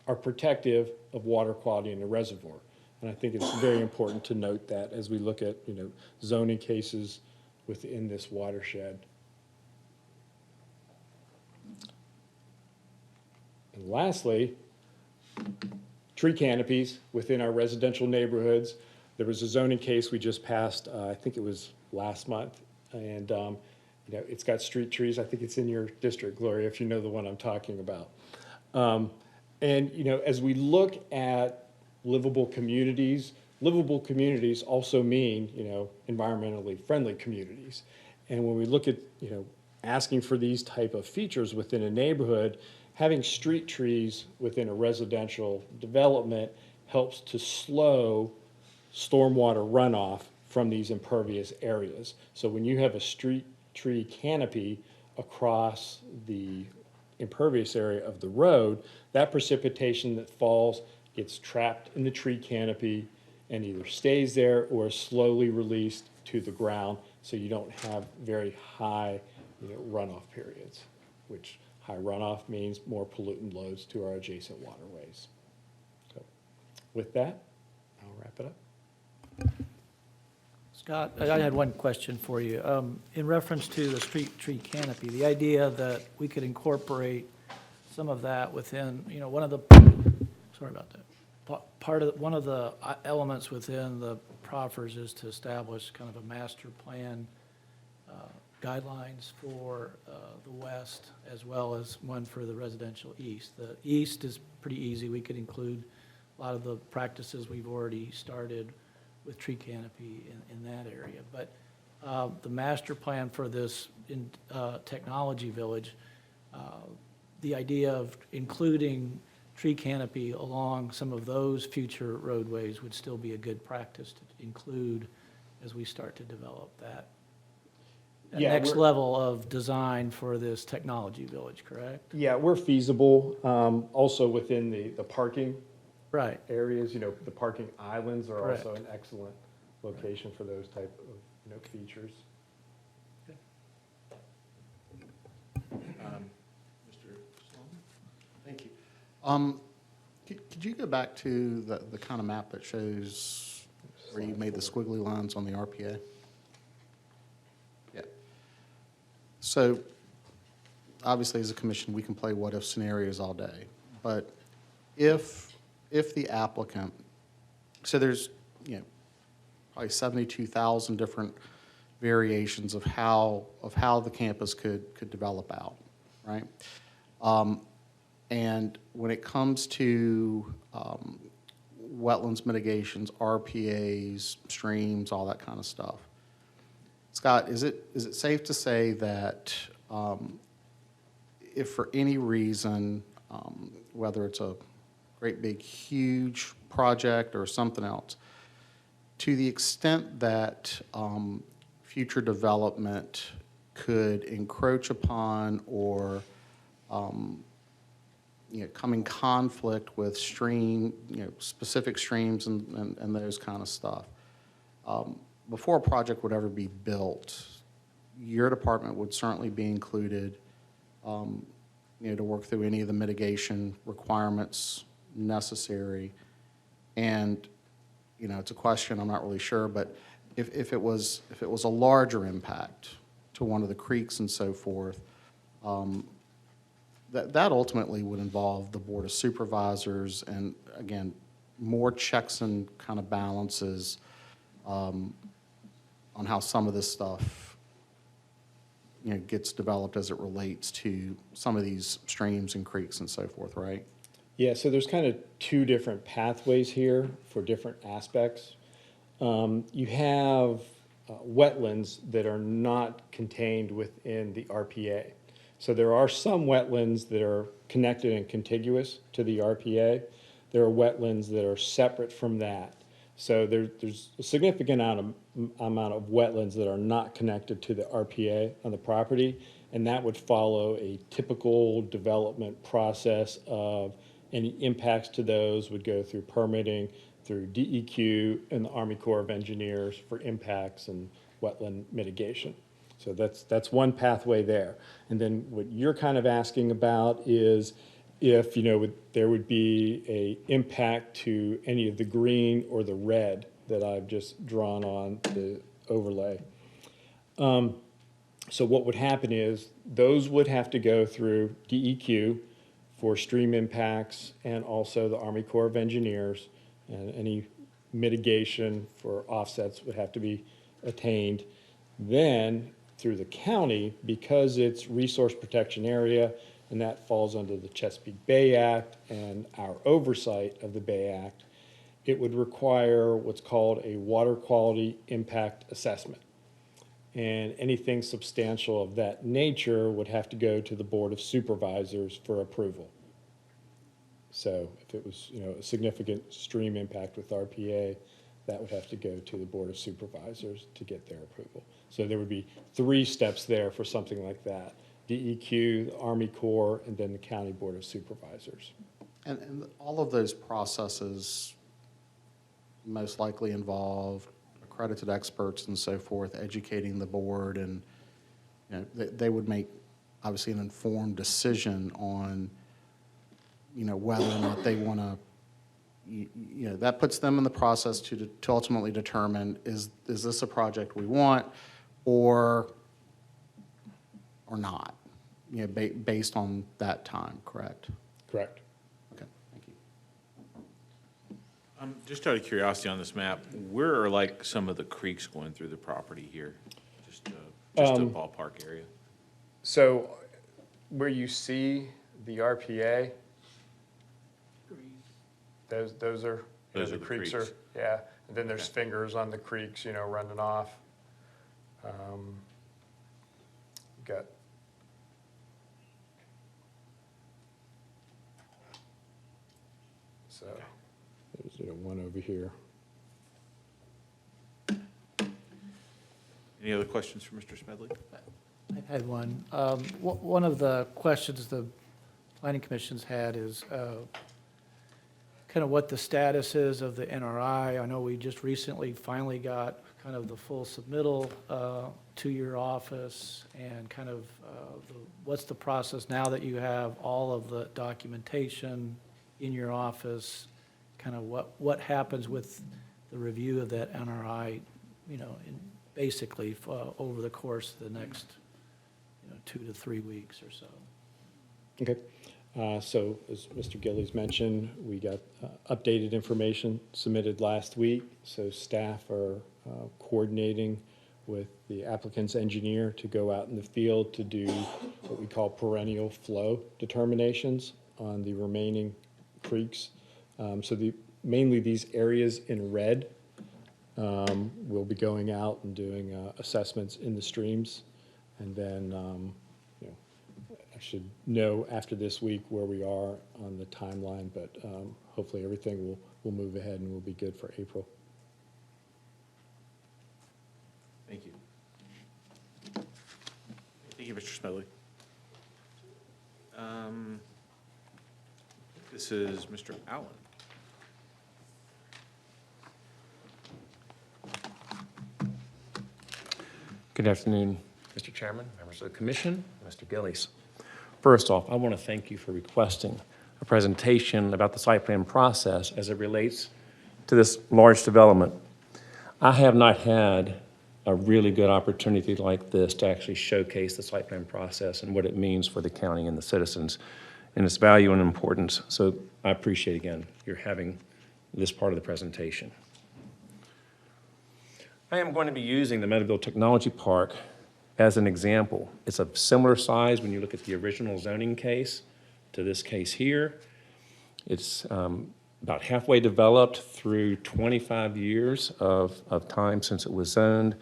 are protective of water quality in the reservoir. And I think it's very important to note that as we look at zoning cases within this watershed. And lastly, tree canopies within our residential neighborhoods. There was a zoning case we just passed, I think it was last month, and it's got street trees. I think it's in your district, Gloria, if you know the one I'm talking about. And as we look at livable communities also mean environmentally friendly communities. And when we look at asking for these type of features within a neighborhood, having street trees within a residential development helps to slow stormwater runoff from these impervious areas. So when you have a street tree canopy across the impervious area of the road, that precipitation that falls gets trapped in the tree canopy and either stays there or is slowly released to the ground, so you don't have very high runoff periods, which high runoff means more pollutant loads to our adjacent waterways. So With that, I'll wrap it up. Scott, I had one question for you. In reference to the street tree canopy, the idea that we could incorporate some of that within, one of the, sorry about that. One of the elements within the proffers is to establish kind of a master plan guidelines for the west as well as one for the residential east. The east is pretty easy. We could include a lot of the practices we've already started with tree canopy in that area. But the master plan for this technology village, the idea of including tree canopy along some of those future roadways would still be a good practice to include as we start to develop that Yeah, next we're- level of design for this technology village, correct? Yeah, we're feasible, also within the parking Right. areas, the parking islands are also Correct. an excellent location for those type of, features. Mr. Sloan? Thank you. Could you go back to the kind of map that shows where you made the squiggly lines on the RPA? Yeah. So, obviously, as a commission, we can play what-if scenarios all day. But if the applicant, so there's, probably 72,000 different variations of how the campus could develop out, right? And when it comes to wetlands mitigations, RPAs, streams, all that kind of stuff, Scott, is it safe to say that if for any reason, whether it's a great big huge project or something else, to the extent that future development could encroach upon or come in conflict with specific streams and those kind of stuff. Before a project would ever be built, your department would certainly be included, to work through any of the mitigation requirements necessary. And, it's a question, I'm not really sure, but if it was a larger impact to one of the creeks and so forth, that ultimately would involve the Board of Supervisors and, again, more checks and kind of balances on how some of this stuff, gets developed as it relates to some of these streams and creeks and so forth, right? Yeah, so there's kind of two different pathways here for different aspects. You have wetlands that are not contained within the RPA. So there are some wetlands that are connected and contiguous to the RPA. There are wetlands that are separate from that. So there's a significant amount of wetlands that are not connected to the RPA on the property, and that would follow a typical development process of any impacts to those would go through permitting, through DEQ and the Army Corps of Engineers for impacts and wetland mitigation. So that's one pathway there. And then what you're kind of asking about is if, there would be a impact to any of the green or the red that I've just drawn on the overlay. So what would happen is those would have to go through DEQ for stream impacts and also the Army Corps of Engineers, and any mitigation for offsets would have to be attained. Then through the county, because it's resource protection area and that falls under the Chesapeake Bay Act and our oversight of the Bay Act, it would require what's called a water quality impact assessment. And anything substantial of that nature would have to go to the Board of Supervisors for approval. So if it was, a significant stream impact with RPA, that would have to go to the Board of Supervisors to get their approval. So there would be 3 steps there for something like that: DEQ, the Army Corps, and then the County Board of Supervisors. And all of those processes most likely involve accredited experts and so forth, educating the board, and they would make obviously an informed decision on whether or not they want to you know, that puts them in the process to ultimately determine, is this a project we want or not? You know, based on that time, correct? Correct. Okay, thank you. Just out of curiosity on this map, where are like some of the creeks going through the property here? Just a ballpark area. So where you see the RPA, those are, Those the are the creeks are, creeks. yeah. And then there's Okay. fingers on the creeks, you know, running off. Got so there's one over here. Any other questions for Mr. Smedley? I had one. One of the questions the planning commission's had is kind of what the status is of the NRI. I know we just recently finally got kind of the full submittal to your office, and kind of what's the process now that you have all of the documentation in your office? Kind of what happens with the review of that NRI, you know, basically over the course of the next, 2 to 3 weeks or so? Okay. So as Mr. Gillies mentioned, we got updated information submitted last week. So staff are coordinating with the applicant's engineer to go out in the field to do what we call perennial flow determinations on the remaining creeks. So mainly these areas in red, we'll be going out and doing assessments in the streams. And then, I should know after this week where we are on the timeline, but hopefully everything will move ahead and will be good for April. Thank you. Thank you, Mr. Smedley. This is Mr. Allen. Good afternoon, Mr. Chairman, members of the commission, Mr. Gillies. First off, I want to thank you for requesting a presentation about the site plan process as it relates to this large development. I have not had a really good opportunity like this to actually showcase the site plan process and what it means for the county and the citizens and its value and importance. So I appreciate, again, your having this part of the presentation. I am going to be using the Meadowville Technology Park as an example. It's a similar size when you look at the original zoning case to this case here. It's about halfway developed through 25 years of time since it was zoned.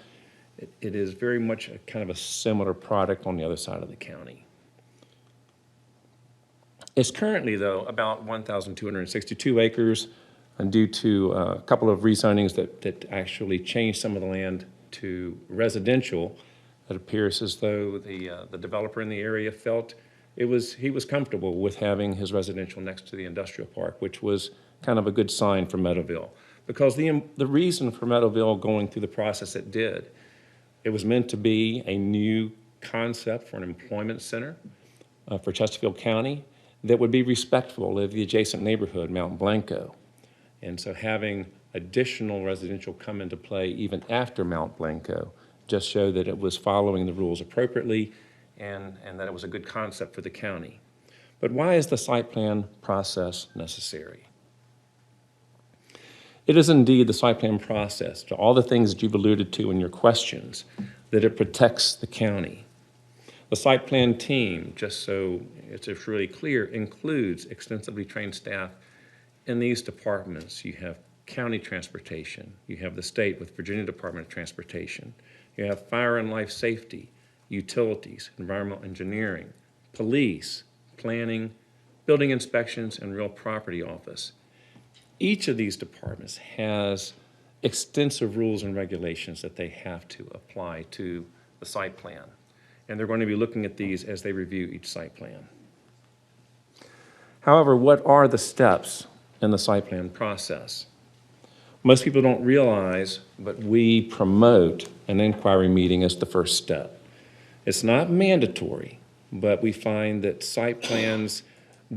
It is very much a kind of a similar product on the other side of the county. It's currently, though, about 1,262 acres, and due to a couple of rezonings that actually changed some of the land to residential, it appears as though the developer in the area felt he was comfortable with having his residential next to the industrial park, which was kind of a good sign for Meadowville. Because the reason for Meadowville going through the process it did, it was meant to be a new concept for an employment center for Chesterfield County that would be respectful of the adjacent neighborhood, Mount Blanco. And so having additional residential come into play even after Mount Blanco just showed that it was following the rules appropriately and that it was a good concept for the county. But why is the site plan process necessary? It is indeed the site plan process, to all the things that you've alluded to in your questions, that it protects the county. The site plan team, just so it's really clear, includes extensively trained staff in these departments. You have county transportation, you have the state with Virginia Department of Transportation, you have fire and life safety, utilities, environmental engineering, police, planning, building inspections, and real property office. Each of these departments has extensive rules and regulations that they have to apply to the site plan. And they're going to be looking at these as they review each site plan. However, what are the steps in the site plan process? Most people don't realize, but we promote an inquiry meeting as the first step. It's not mandatory, but we find that site plans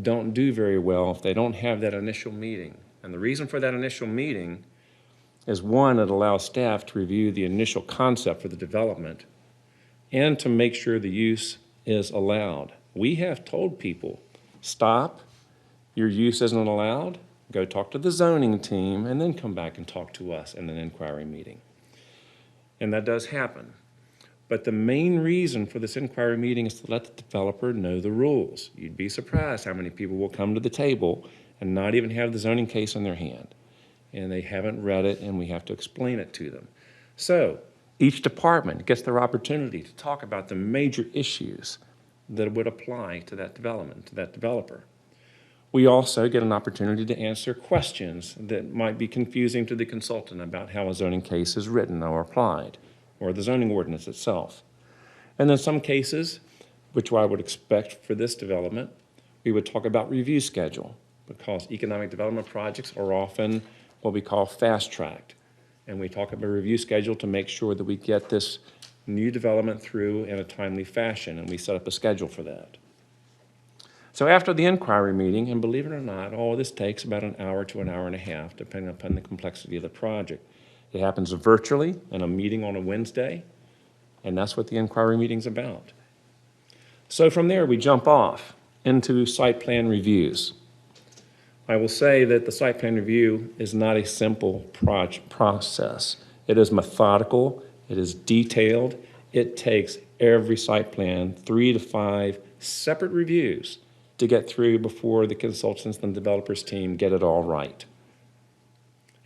don't do very well if they don't have that initial meeting, And the reason for that initial meeting is, one, it allows staff to review the initial concept for the development and to make sure the use is allowed. We have told people, stop, your use isn't allowed, go talk to the zoning team, and then come back and talk to us in an inquiry meeting. And that does happen. But the main reason for this inquiry meeting is to let the developer know the rules. You'd be surprised how many people will come to the table and not even have the zoning case in their hand. And they haven't read it, and we have to explain it to them. So each department gets their opportunity to talk about the major issues that would apply to that development, to that developer. We also get an opportunity to answer questions that might be confusing to the consultant about how a zoning case is written or applied, or the zoning ordinance itself. And in some cases, which I would expect for this development, we would talk about review schedule, because economic development projects are often what we call fast-tracked. And we talk about a review schedule to make sure that we get this new development through in a timely fashion, and we set up a schedule for that. So after the inquiry meeting, and believe it or not, all this takes about an hour to an hour and a half, depending upon the complexity of the project. It happens virtually in a meeting on a Wednesday, and that's what the inquiry meeting's about. So from there, we jump off into site plan reviews. I will say that the site plan review is not a simple process. It is methodical, it is detailed. It takes every site plan 3 to 5 separate reviews to get through before the consultants and developers team get it all right.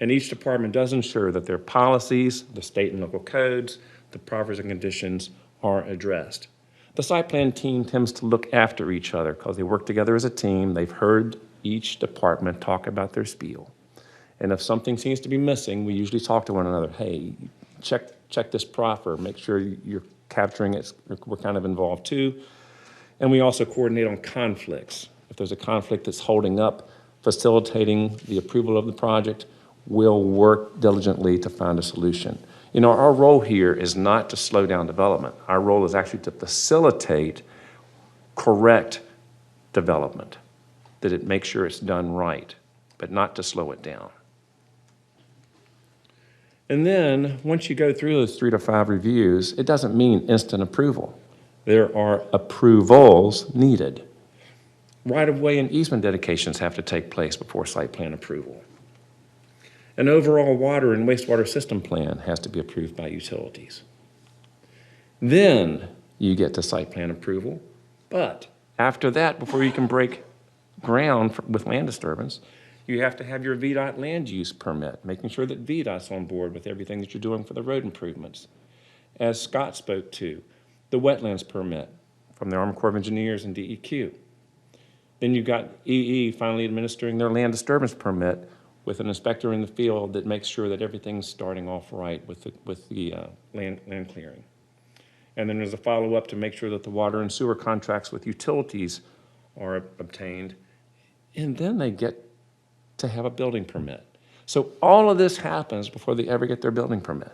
And each department does ensure that their policies, the state and local codes, the proffers and conditions are addressed. The site plan team tends to look after each other because they work together as a team. They've heard each department talk about their spiel. And if something seems to be missing, we usually talk to one another. Hey, check this proffer, make sure you're capturing it. We're kind of involved too. And we also coordinate on conflicts. If there's a conflict that's holding up facilitating the approval of the project, we'll work diligently to find a solution. You know, our role here is not to slow down development. Our role is actually to facilitate correct development, that it makes sure it's done right, but not to slow it down. And then, once you go through those 3 to 5 reviews, it doesn't mean instant approval. There are approvals needed. Right-of-way and easement dedications have to take place before site plan approval. An overall water and wastewater system plan has to be approved by utilities. Then you get to site plan approval, but after that, before you can break ground with land disturbance, you have to have your VDOT land use permit, making sure that VDOT's on board with everything that you're doing for the road improvements. As Scott spoke to, the wetlands permit from the Army Corps of Engineers and DEQ. Then you've got EE finally administering their land disturbance permit with an inspector in the field that makes sure that everything's starting off right with the land clearing. And then there's a follow-up to make sure that the water and sewer contracts with utilities are obtained. And then they get to have a building permit. So all of this happens before they ever get their building permit.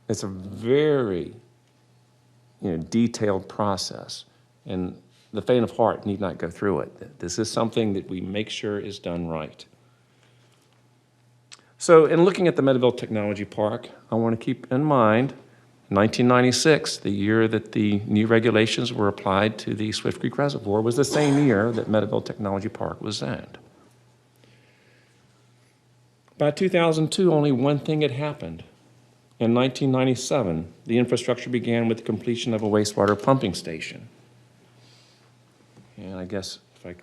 It's a very detailed process, and the faint of heart need not go through it. This is something that we make sure is done right. So in looking at the Meadville Technology Park, I want to keep in mind 1996, the year that the new regulations were applied to the Swift Creek Reservoir, was the same year that Meadville Technology Park was zoned. By 2002, only one thing had happened. In 1997, the infrastructure began with the completion of a wastewater pumping station. And I guess if I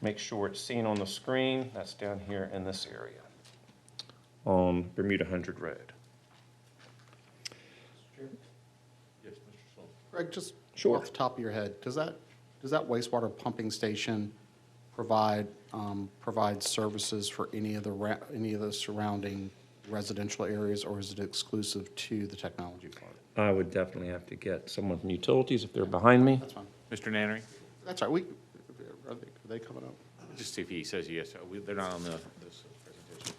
make sure it's seen on the screen, that's down here in this area on Bermuda 100 Road. Greg, just Sure. off the top of your head, does that wastewater pumping station provide services for any of the surrounding residential areas, or is it exclusive to the technology park? I would definitely have to get someone from utilities if they're behind me. That's fine. Mr. Nannery? That's all right. Are they coming up? Just see if he says yes. They're not on this presentation.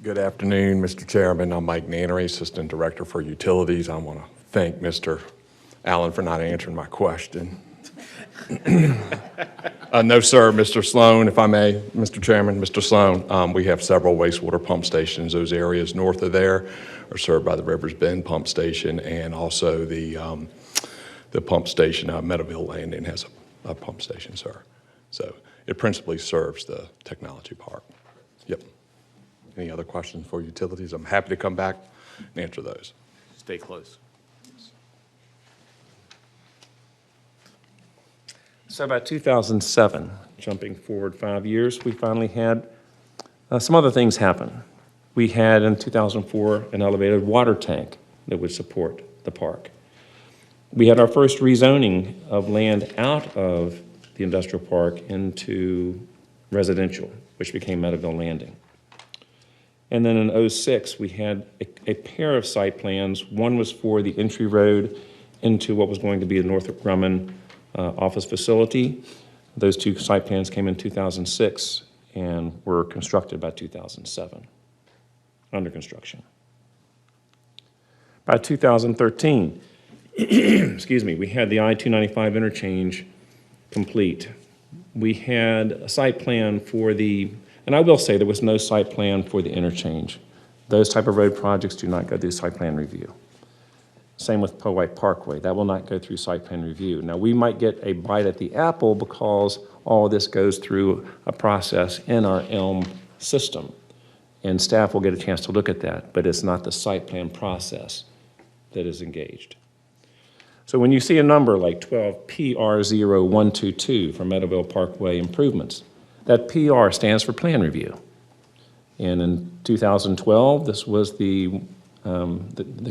Good afternoon, Mr. Chairman. I'm Mike Nannery, Assistant Director for Utilities. I want to thank Mr. Allen for not answering my question. No, sir, Mr. Sloan, if I may, Mr. Chairman, Mr. Sloan, we have several wastewater pump stations. Those areas north of there are served by the Rivers Bend Pump Station, and also the pump station, Meadowville Landing has a pump station, sir. So it principally serves the technology park. Yep. Any other questions for utilities? I'm happy to come back and answer those. Stay close. So about 2007, jumping forward 5 years, we finally had some other things happen. We had in 2004 an elevated water tank that would support the park. We had our first rezoning of land out of the industrial park into residential, which became Meadowville Landing. And then in '06, we had a pair of site plans. One was for the entry road into what was going to be the Northrop Grumman office facility. Those two site plans came in 2006 and were constructed by 2007, under construction. By 2013, excuse me, we had the I-295 interchange complete. We had a site plan for the, and I will say there was no site plan for the interchange. Those type of road projects do not go through site plan review. Same with Powell Parkway. That will not go through site plan review. Now, we might get a bite at the apple because all of this goes through a process in our ELM system, and staff will get a chance to look at that, but it's not the site plan process that is engaged. So when you see a number like 12 PR0122 for Meadowville Parkway improvements, that PR stands for plan review. And in 2012, this was the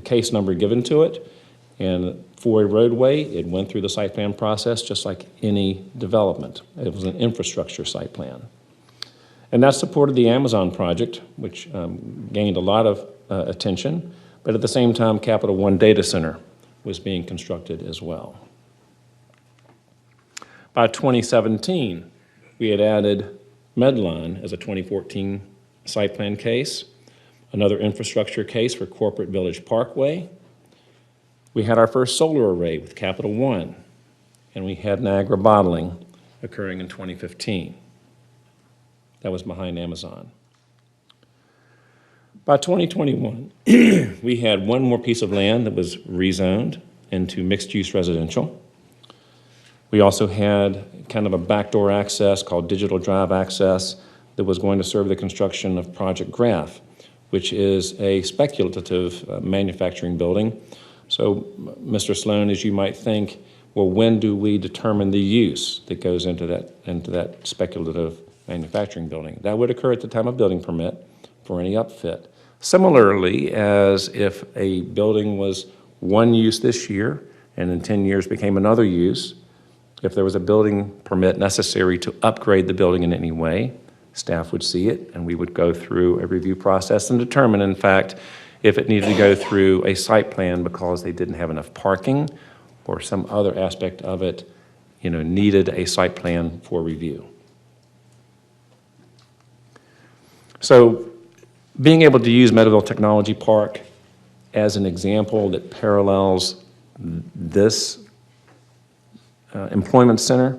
case number given to it, and for a roadway, it went through the site plan process just like any development. It was an infrastructure site plan. And that supported the Amazon project, which gained a lot of attention, but at the same time, Capital One Data Center was being constructed as well. By 2017, we had added Medline as a 2014 site plan case, another infrastructure case for Corporate Village Parkway. We had our first solar array with Capital One, and we had Niagara Bottling occurring in 2015. That was behind Amazon. By 2021, we had one more piece of land that was rezoned into mixed-use residential. We also had kind of a backdoor access called Digital Drive Access that was going to serve the construction of Project Graph, which is a speculative manufacturing building. So, Mr. Sloan, as you might think, well, when do we determine the use that goes into that speculative manufacturing building? That would occur at the time of building permit for any upfit. Similarly, as if a building was one use this year and in 10 years became another use, if there was a building permit necessary to upgrade the building in any way, staff would see it, and we would go through a review process and determine, in fact, if it needed to go through a site plan because they didn't have enough parking or some other aspect of it, needed a site plan for review. So being able to use Meadowville Technology Park as an example that parallels this employment center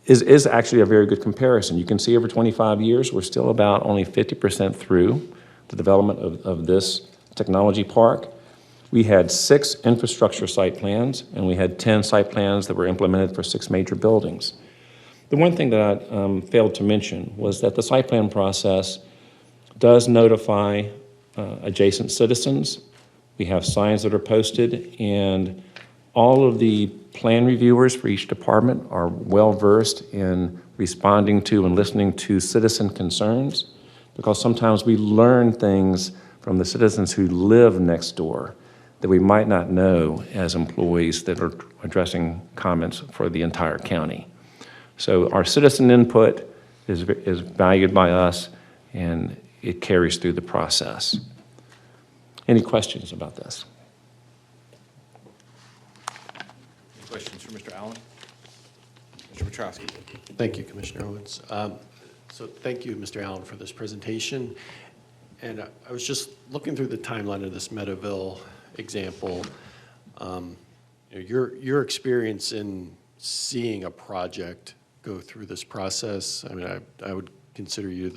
is actually a very good comparison. You can see over 25 years, we're still about only 50% through the development of this technology park. We had 6 infrastructure site plans, and we had 10 site plans that were implemented for 6 major buildings. The one thing that I failed to mention was that the site plan process does notify adjacent citizens. We have signs that are posted, and all of the plan reviewers for each department are well-versed in responding to and listening to citizen concerns, because sometimes we learn things from the citizens who live next door that we might not know as employees that are addressing comments for the entire county. So our citizen input is valued by us, and it carries through the process. Any questions about this? Any questions for Mr. Allen? Mr. Petrowski? Thank you, Commissioner Owens. So thank you, Mr. Allen, for this presentation. And I was just looking through the timeline of this Meadowville example. Your experience in seeing a project go through this process, I mean, I would consider you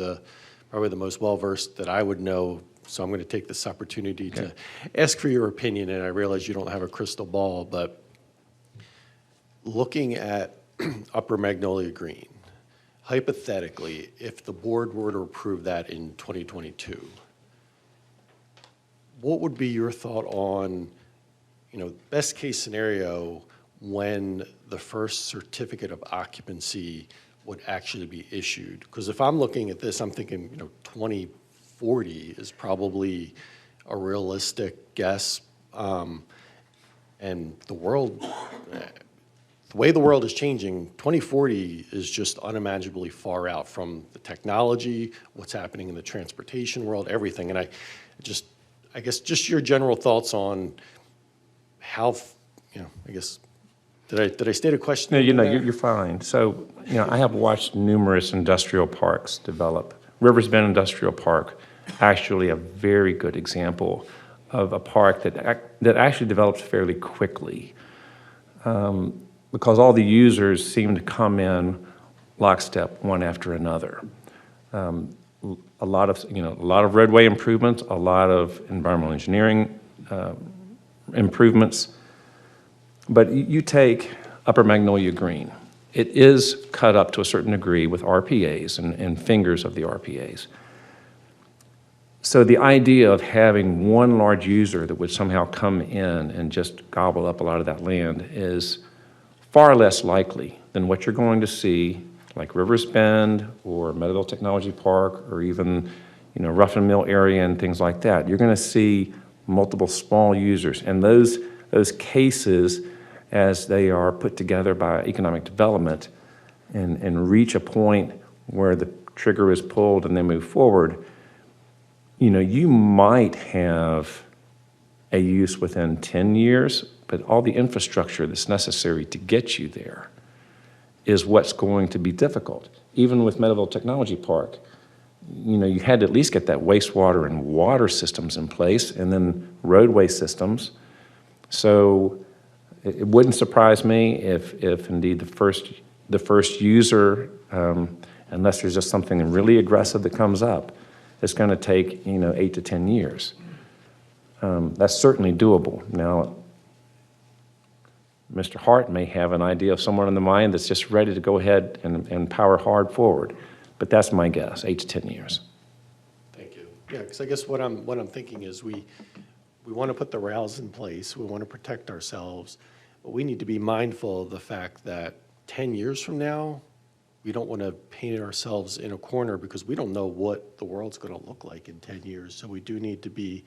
probably the most well-versed that I would know, so I'm going to take this opportunity to ask for your opinion, and I realize you don't have a crystal ball, but looking at Upper Magnolia Green, hypothetically, if the board were to approve that in 2022, what would be your thought on, best case scenario when the first certificate of occupancy would actually be issued? Because if I'm looking at this, I'm thinking, 2040 is probably a realistic guess. And the way the world is changing, 2040 is just unimaginably far out from the technology, what's happening in the transportation world, everything. And I guess just your general thoughts on how, I guess, did I state a question? No, you're fine. So, I have watched numerous industrial parks develop. Rivers Bend Industrial Park, actually a very good example of a park that actually develops fairly quickly, because all the users seem to come in lockstep, one after another. A lot of roadway improvements, a lot of environmental engineering improvements. But you take Upper Magnolia Green. It is cut up to a certain degree with RPAs and fingers of the RPAs. So the idea of having one large user that would somehow come in and just gobble up a lot of that land is far less likely than what you're going to see like Rivers Bend or Meadowville Technology Park or even Rough and Mill area and things like that. You're going to see multiple small users, and those cases, as they are put together by economic development and reach a point where the trigger is pulled and they move forward, you might have a use within 10 years, but all the infrastructure that's necessary to get you there is what's going to be difficult. Even with Meadowville Technology Park, you had to at least get that wastewater and water systems in place and then roadway systems. So it wouldn't surprise me if indeed the first user, unless there's just something really aggressive that comes up, it's going to take 8 to 10 years. That's certainly doable. Now, Mr. Hart may have an idea of someone in the mind that's just ready to go ahead and power hard forward, but that's my guess, 8 to 10 years. Thank you. Yeah, because I guess what I'm thinking is we want to put the rails in place, we want to protect ourselves, but we need to be mindful of the fact that 10 years from now, we don't want to paint ourselves in a corner because we don't know what the world's going to look like in 10 years. So we do need to be,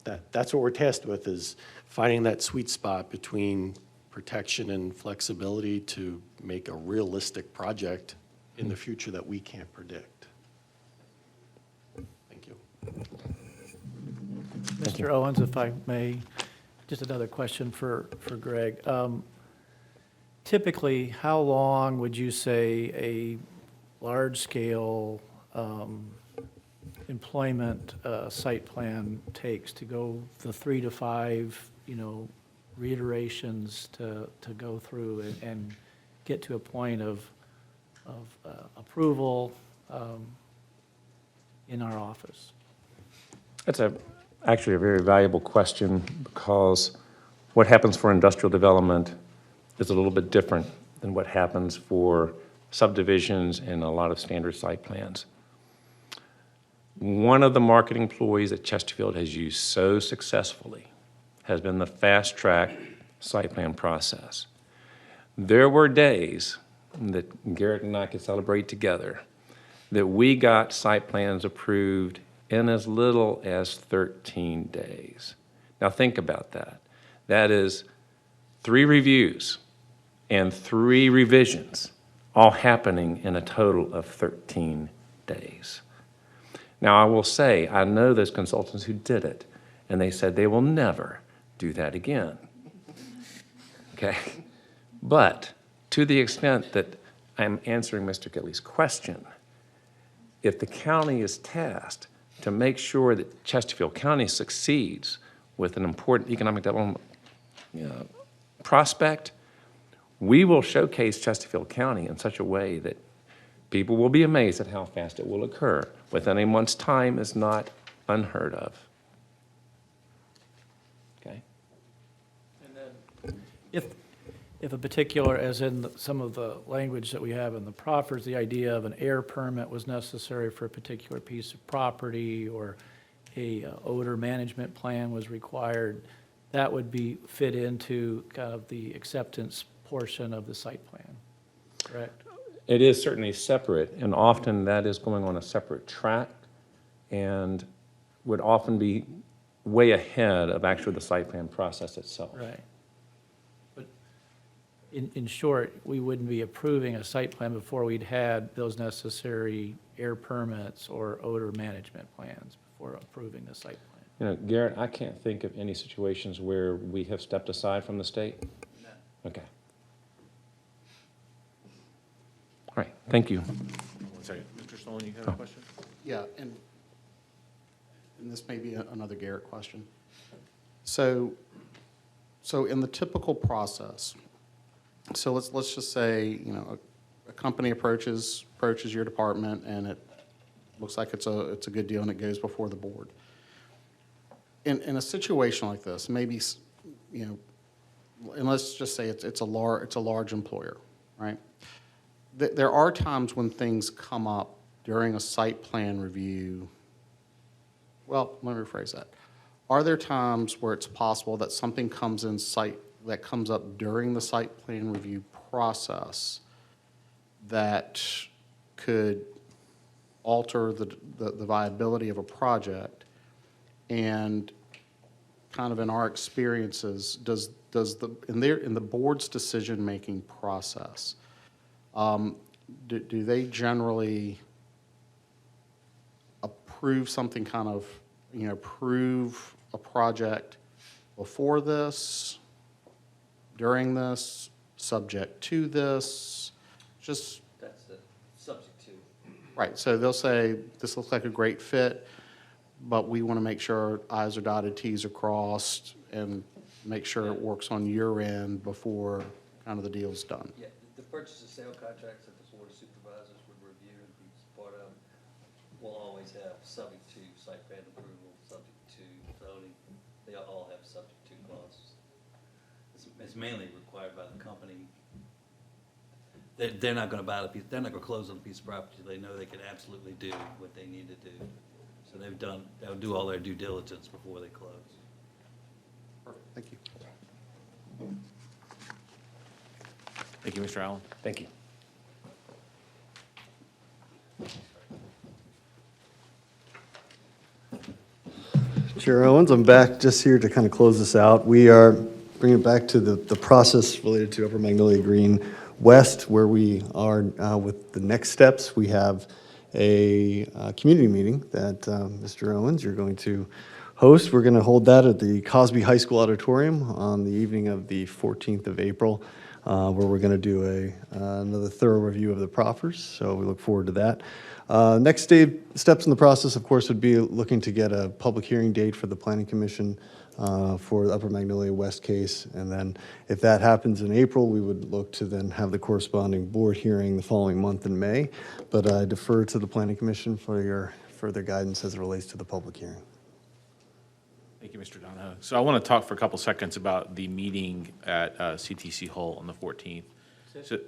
that's what we're tasked with, is finding that sweet spot between protection and flexibility to make a realistic project in the future that we can't predict. Thank you. Mr. Owens, if I may, just another question for Greg. Typically, how long would you say a large-scale employment site plan takes to go the 3 to 5, reiterations to go through and get to a point of approval in our office? That's actually a very valuable question, because what happens for industrial development is a little bit different than what happens for subdivisions and a lot of standard site plans. One of the marketing employees that Chesterfield has used so successfully has been the fast-track site plan process. There were days that Garrett and I could celebrate together that we got site plans approved in as little as 13 days. Now think about that. That is 3 reviews and 3 revisions, all happening in a total of 13 days. Now, I will say, I know those consultants who did it, and they said they will never do that again. Okay? But to the extent that I'm answering Mr. Gilley's question, if the county is tasked to make sure that Chesterfield County succeeds with an important economic development prospect, we will showcase Chesterfield County in such a way that people will be amazed at how fast it will occur. Within a month's time is not unheard of. Okay? If a particular, as in some of the language that we have in the proffers, the idea of an air permit was necessary for a particular piece of property, or a odor management plan was required, that would be fit into kind of the acceptance portion of the site plan, correct? It is certainly separate, and often that is going on a separate track and would often be way ahead of actually the site plan process itself. Right. But in short, we wouldn't be approving a site plan before we'd had those necessary air permits or odor management plans before approving the site plan. You know, Garrett, I can't think of any situations where we have stepped aside from the state. No. Okay. All right, thank you. 1 second. Mr. Sloan, you have a question? Yeah, and this may be another Garrett question. So in the typical process, so let's just say, you know, a company approaches your department, and it looks like it's a good deal, and it goes before the board. In a situation like this, maybe, you know, and let's just say it's a large employer, right? There are times when things come up during a site plan review. Well, let me rephrase that. Are there times where it's possible that something comes up during the site plan review process that could alter the viability of a project? And kind of in our experiences, in the board's decision-making process, do they generally approve something kind of, you know, approve a project before this, during this, subject to this? Just That's the subject to. right. So they'll say, this looks like a great fit, but we want to make sure I's are dotted, T's are crossed, and make sure it works on your end before kind of the deal's done. Yeah, the purchase and sale contracts that the board of supervisors would review and be part of will always have subject to site plan approval, subject to zoning. They all have subject to clauses. It's mainly required by the company. They're not going to buy the piece. They're not going to close on a piece of property. They know they can absolutely do what they need to do. So they'll do all their due diligence before they close. Perfect. Thank you. Thank you, Mr. Allen. Thank you. Chair Owens, I'm back just here to kind of close this out. We are bringing it back to the process related to Upper Magnolia Green West, where we are with the next steps. We have a community meeting that Mr. Owens, you're going to host. We're going to hold that at the Cosby High School Auditorium on the evening of the 14th of April, where we're going to do another thorough review of the proffers. So we look forward to that. Next steps in the process, of course, would be looking to get a public hearing date for the Planning Commission for the Upper Magnolia West case. And then if that happens in April, we would look to then have the corresponding board hearing the following month in May. But I defer to the Planning Commission for your further guidance as it relates to the public hearing. Thank you, Mr. Donahoe. So I want to talk for a couple seconds about the meeting at CTC Hall on the 14th. So,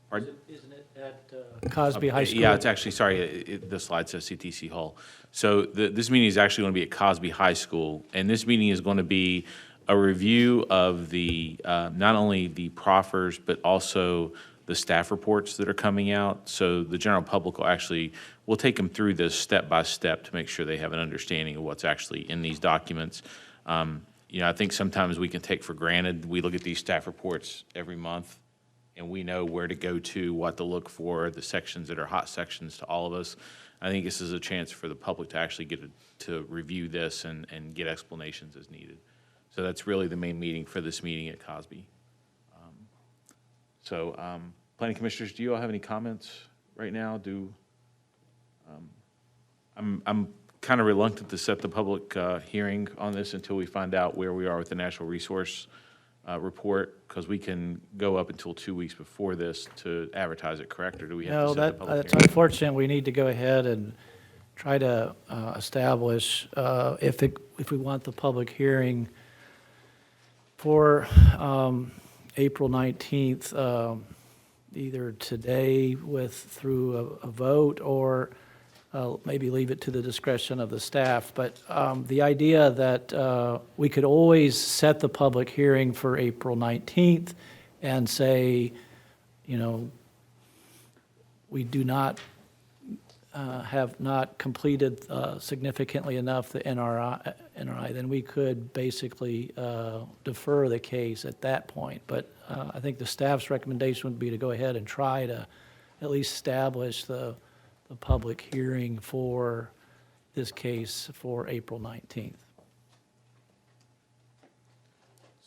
pardon? Isn't it at Cosby High School? Yeah, it's actually, sorry, the slide says CTC Hall. So this meeting is actually going to be at Cosby High School, and this meeting is going to be a review of the, not only the proffers, but also the staff reports that are coming out. So the general public will actually, we'll take them through this step by step to make sure they have an understanding of what's actually in these documents. You know, I think sometimes we can take for granted, we look at these staff reports every month, and we know where to go to, what to look for, the sections that are hot sections to all of us. I think this is a chance for the public to actually get to review this and get explanations as needed. So that's really the main meeting for this meeting at Cosby. Planning Commissioners, do you all have any comments right now? I'm kind of reluctant to set the public hearing on this until we find out where we are with the natural resource report, because we can go up until 2 weeks before this to advertise it, correct? Or do we have No, to set the public that's hearing? unfortunate. We need to go ahead and try to establish, if we want the public hearing for April 19th, either today through a vote, or maybe leave it to the discretion of the staff. But the idea that we could always set the public hearing for April 19th and say, we do not have not completed significantly enough the NRI, then we could basically defer the case at that point. But I think the staff's recommendation would be to go ahead and try to at least establish the public hearing for this case for April 19th.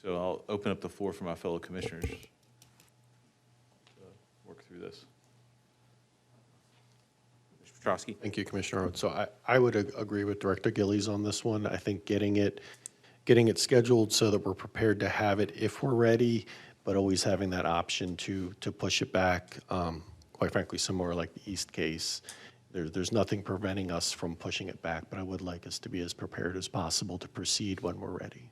So I'll open up the floor for my fellow commissioners to work through this. Mr. Petrosky? Thank you, Commissioner Rhodes. So I would agree with Director Gillies on this one. I think getting it scheduled so that we're prepared to have it if we're ready, but always having that option to push it back, quite frankly, similar like the East case. There's nothing preventing us from pushing it back, but I would like us to be as prepared as possible to proceed when we're ready.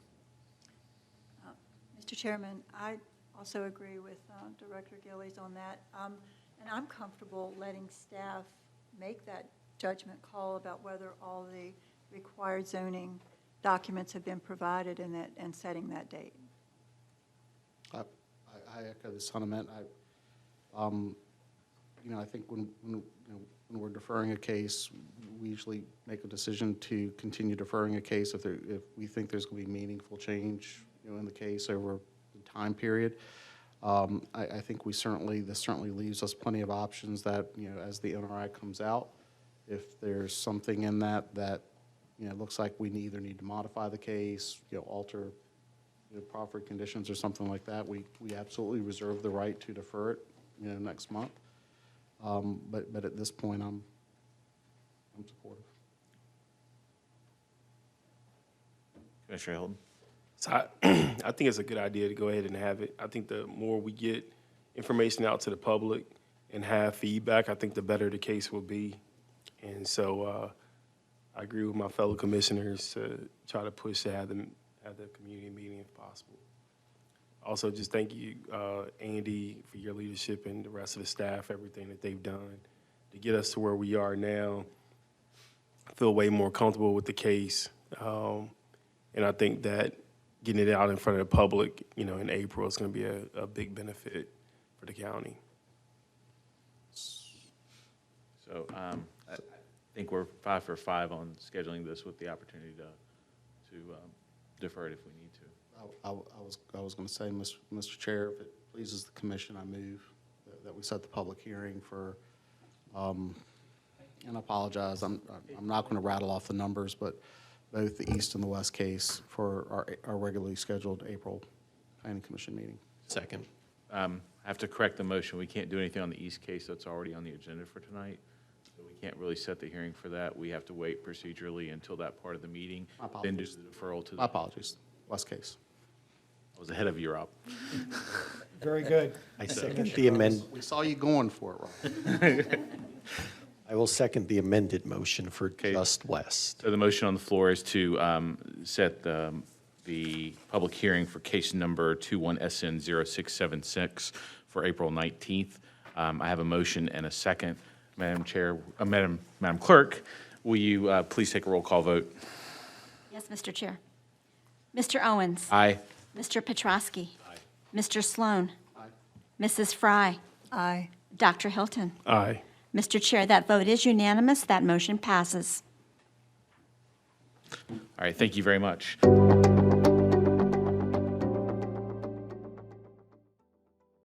Mr. Chairman, I also agree with Director Gillies on that. And I'm comfortable letting staff make that judgment call about whether all the required zoning documents have been provided and setting that date. I echo the sentiment. I think when we're deferring a case, we usually make a decision to continue deferring a case if we think there's going to be meaningful change, in the case over the time period. I think this certainly leaves us plenty of options that, as the NRI comes out, if there's something in that looks like we either need to modify the case, alter proffered conditions or something like that, we absolutely reserve the right to defer it, next month. But at this point, I'm supportive. Commissioner Hilton? So I think it's a good idea to go ahead and have it. I think the more we get information out to the public and have feedback, I think the better the case will be. And so I agree with my fellow commissioners to try to push to have the community meeting if possible. Also, just thank you, Andy, for your leadership and the rest of the staff, everything that they've done to get us to where we are now. I feel way more comfortable with the case. And I think that getting it out in front of the public, in April is going to be a big benefit for the county. So I think we're 5 for 5 on scheduling this with the opportunity to defer it if we need to. I was going to say, Mr. Chair, if it pleases the commission, I move that we set the public hearing for, and I apologize, I'm not going to rattle off the numbers, but both the East and the West case for our regularly scheduled April Planning Commission meeting. Second. I have to correct the motion. We can't do anything on the East case that's already on the agenda for tonight. So we can't really set the hearing for that. We have to wait procedurally until that part of the meeting. My apologies. Then do the deferral to My apologies. West case. I was ahead of you, Rob. Very good. I second the amend. We saw you going for it, Rob. I will second the amended motion for Just West. So the motion on the floor is to set the public hearing for case number 21SN0676 for April 19th. I have a motion and a second. Madam Clerk, will you please take a roll call vote? Yes, Mr. Chair. Mr. Owens. Aye. Mr. Petrosky. Aye. Mr. Sloan. Aye. Mrs. Fry. Aye. Dr. Hilton. Aye. Mr. Chair, that vote is unanimous. That motion passes. All right, thank you very much.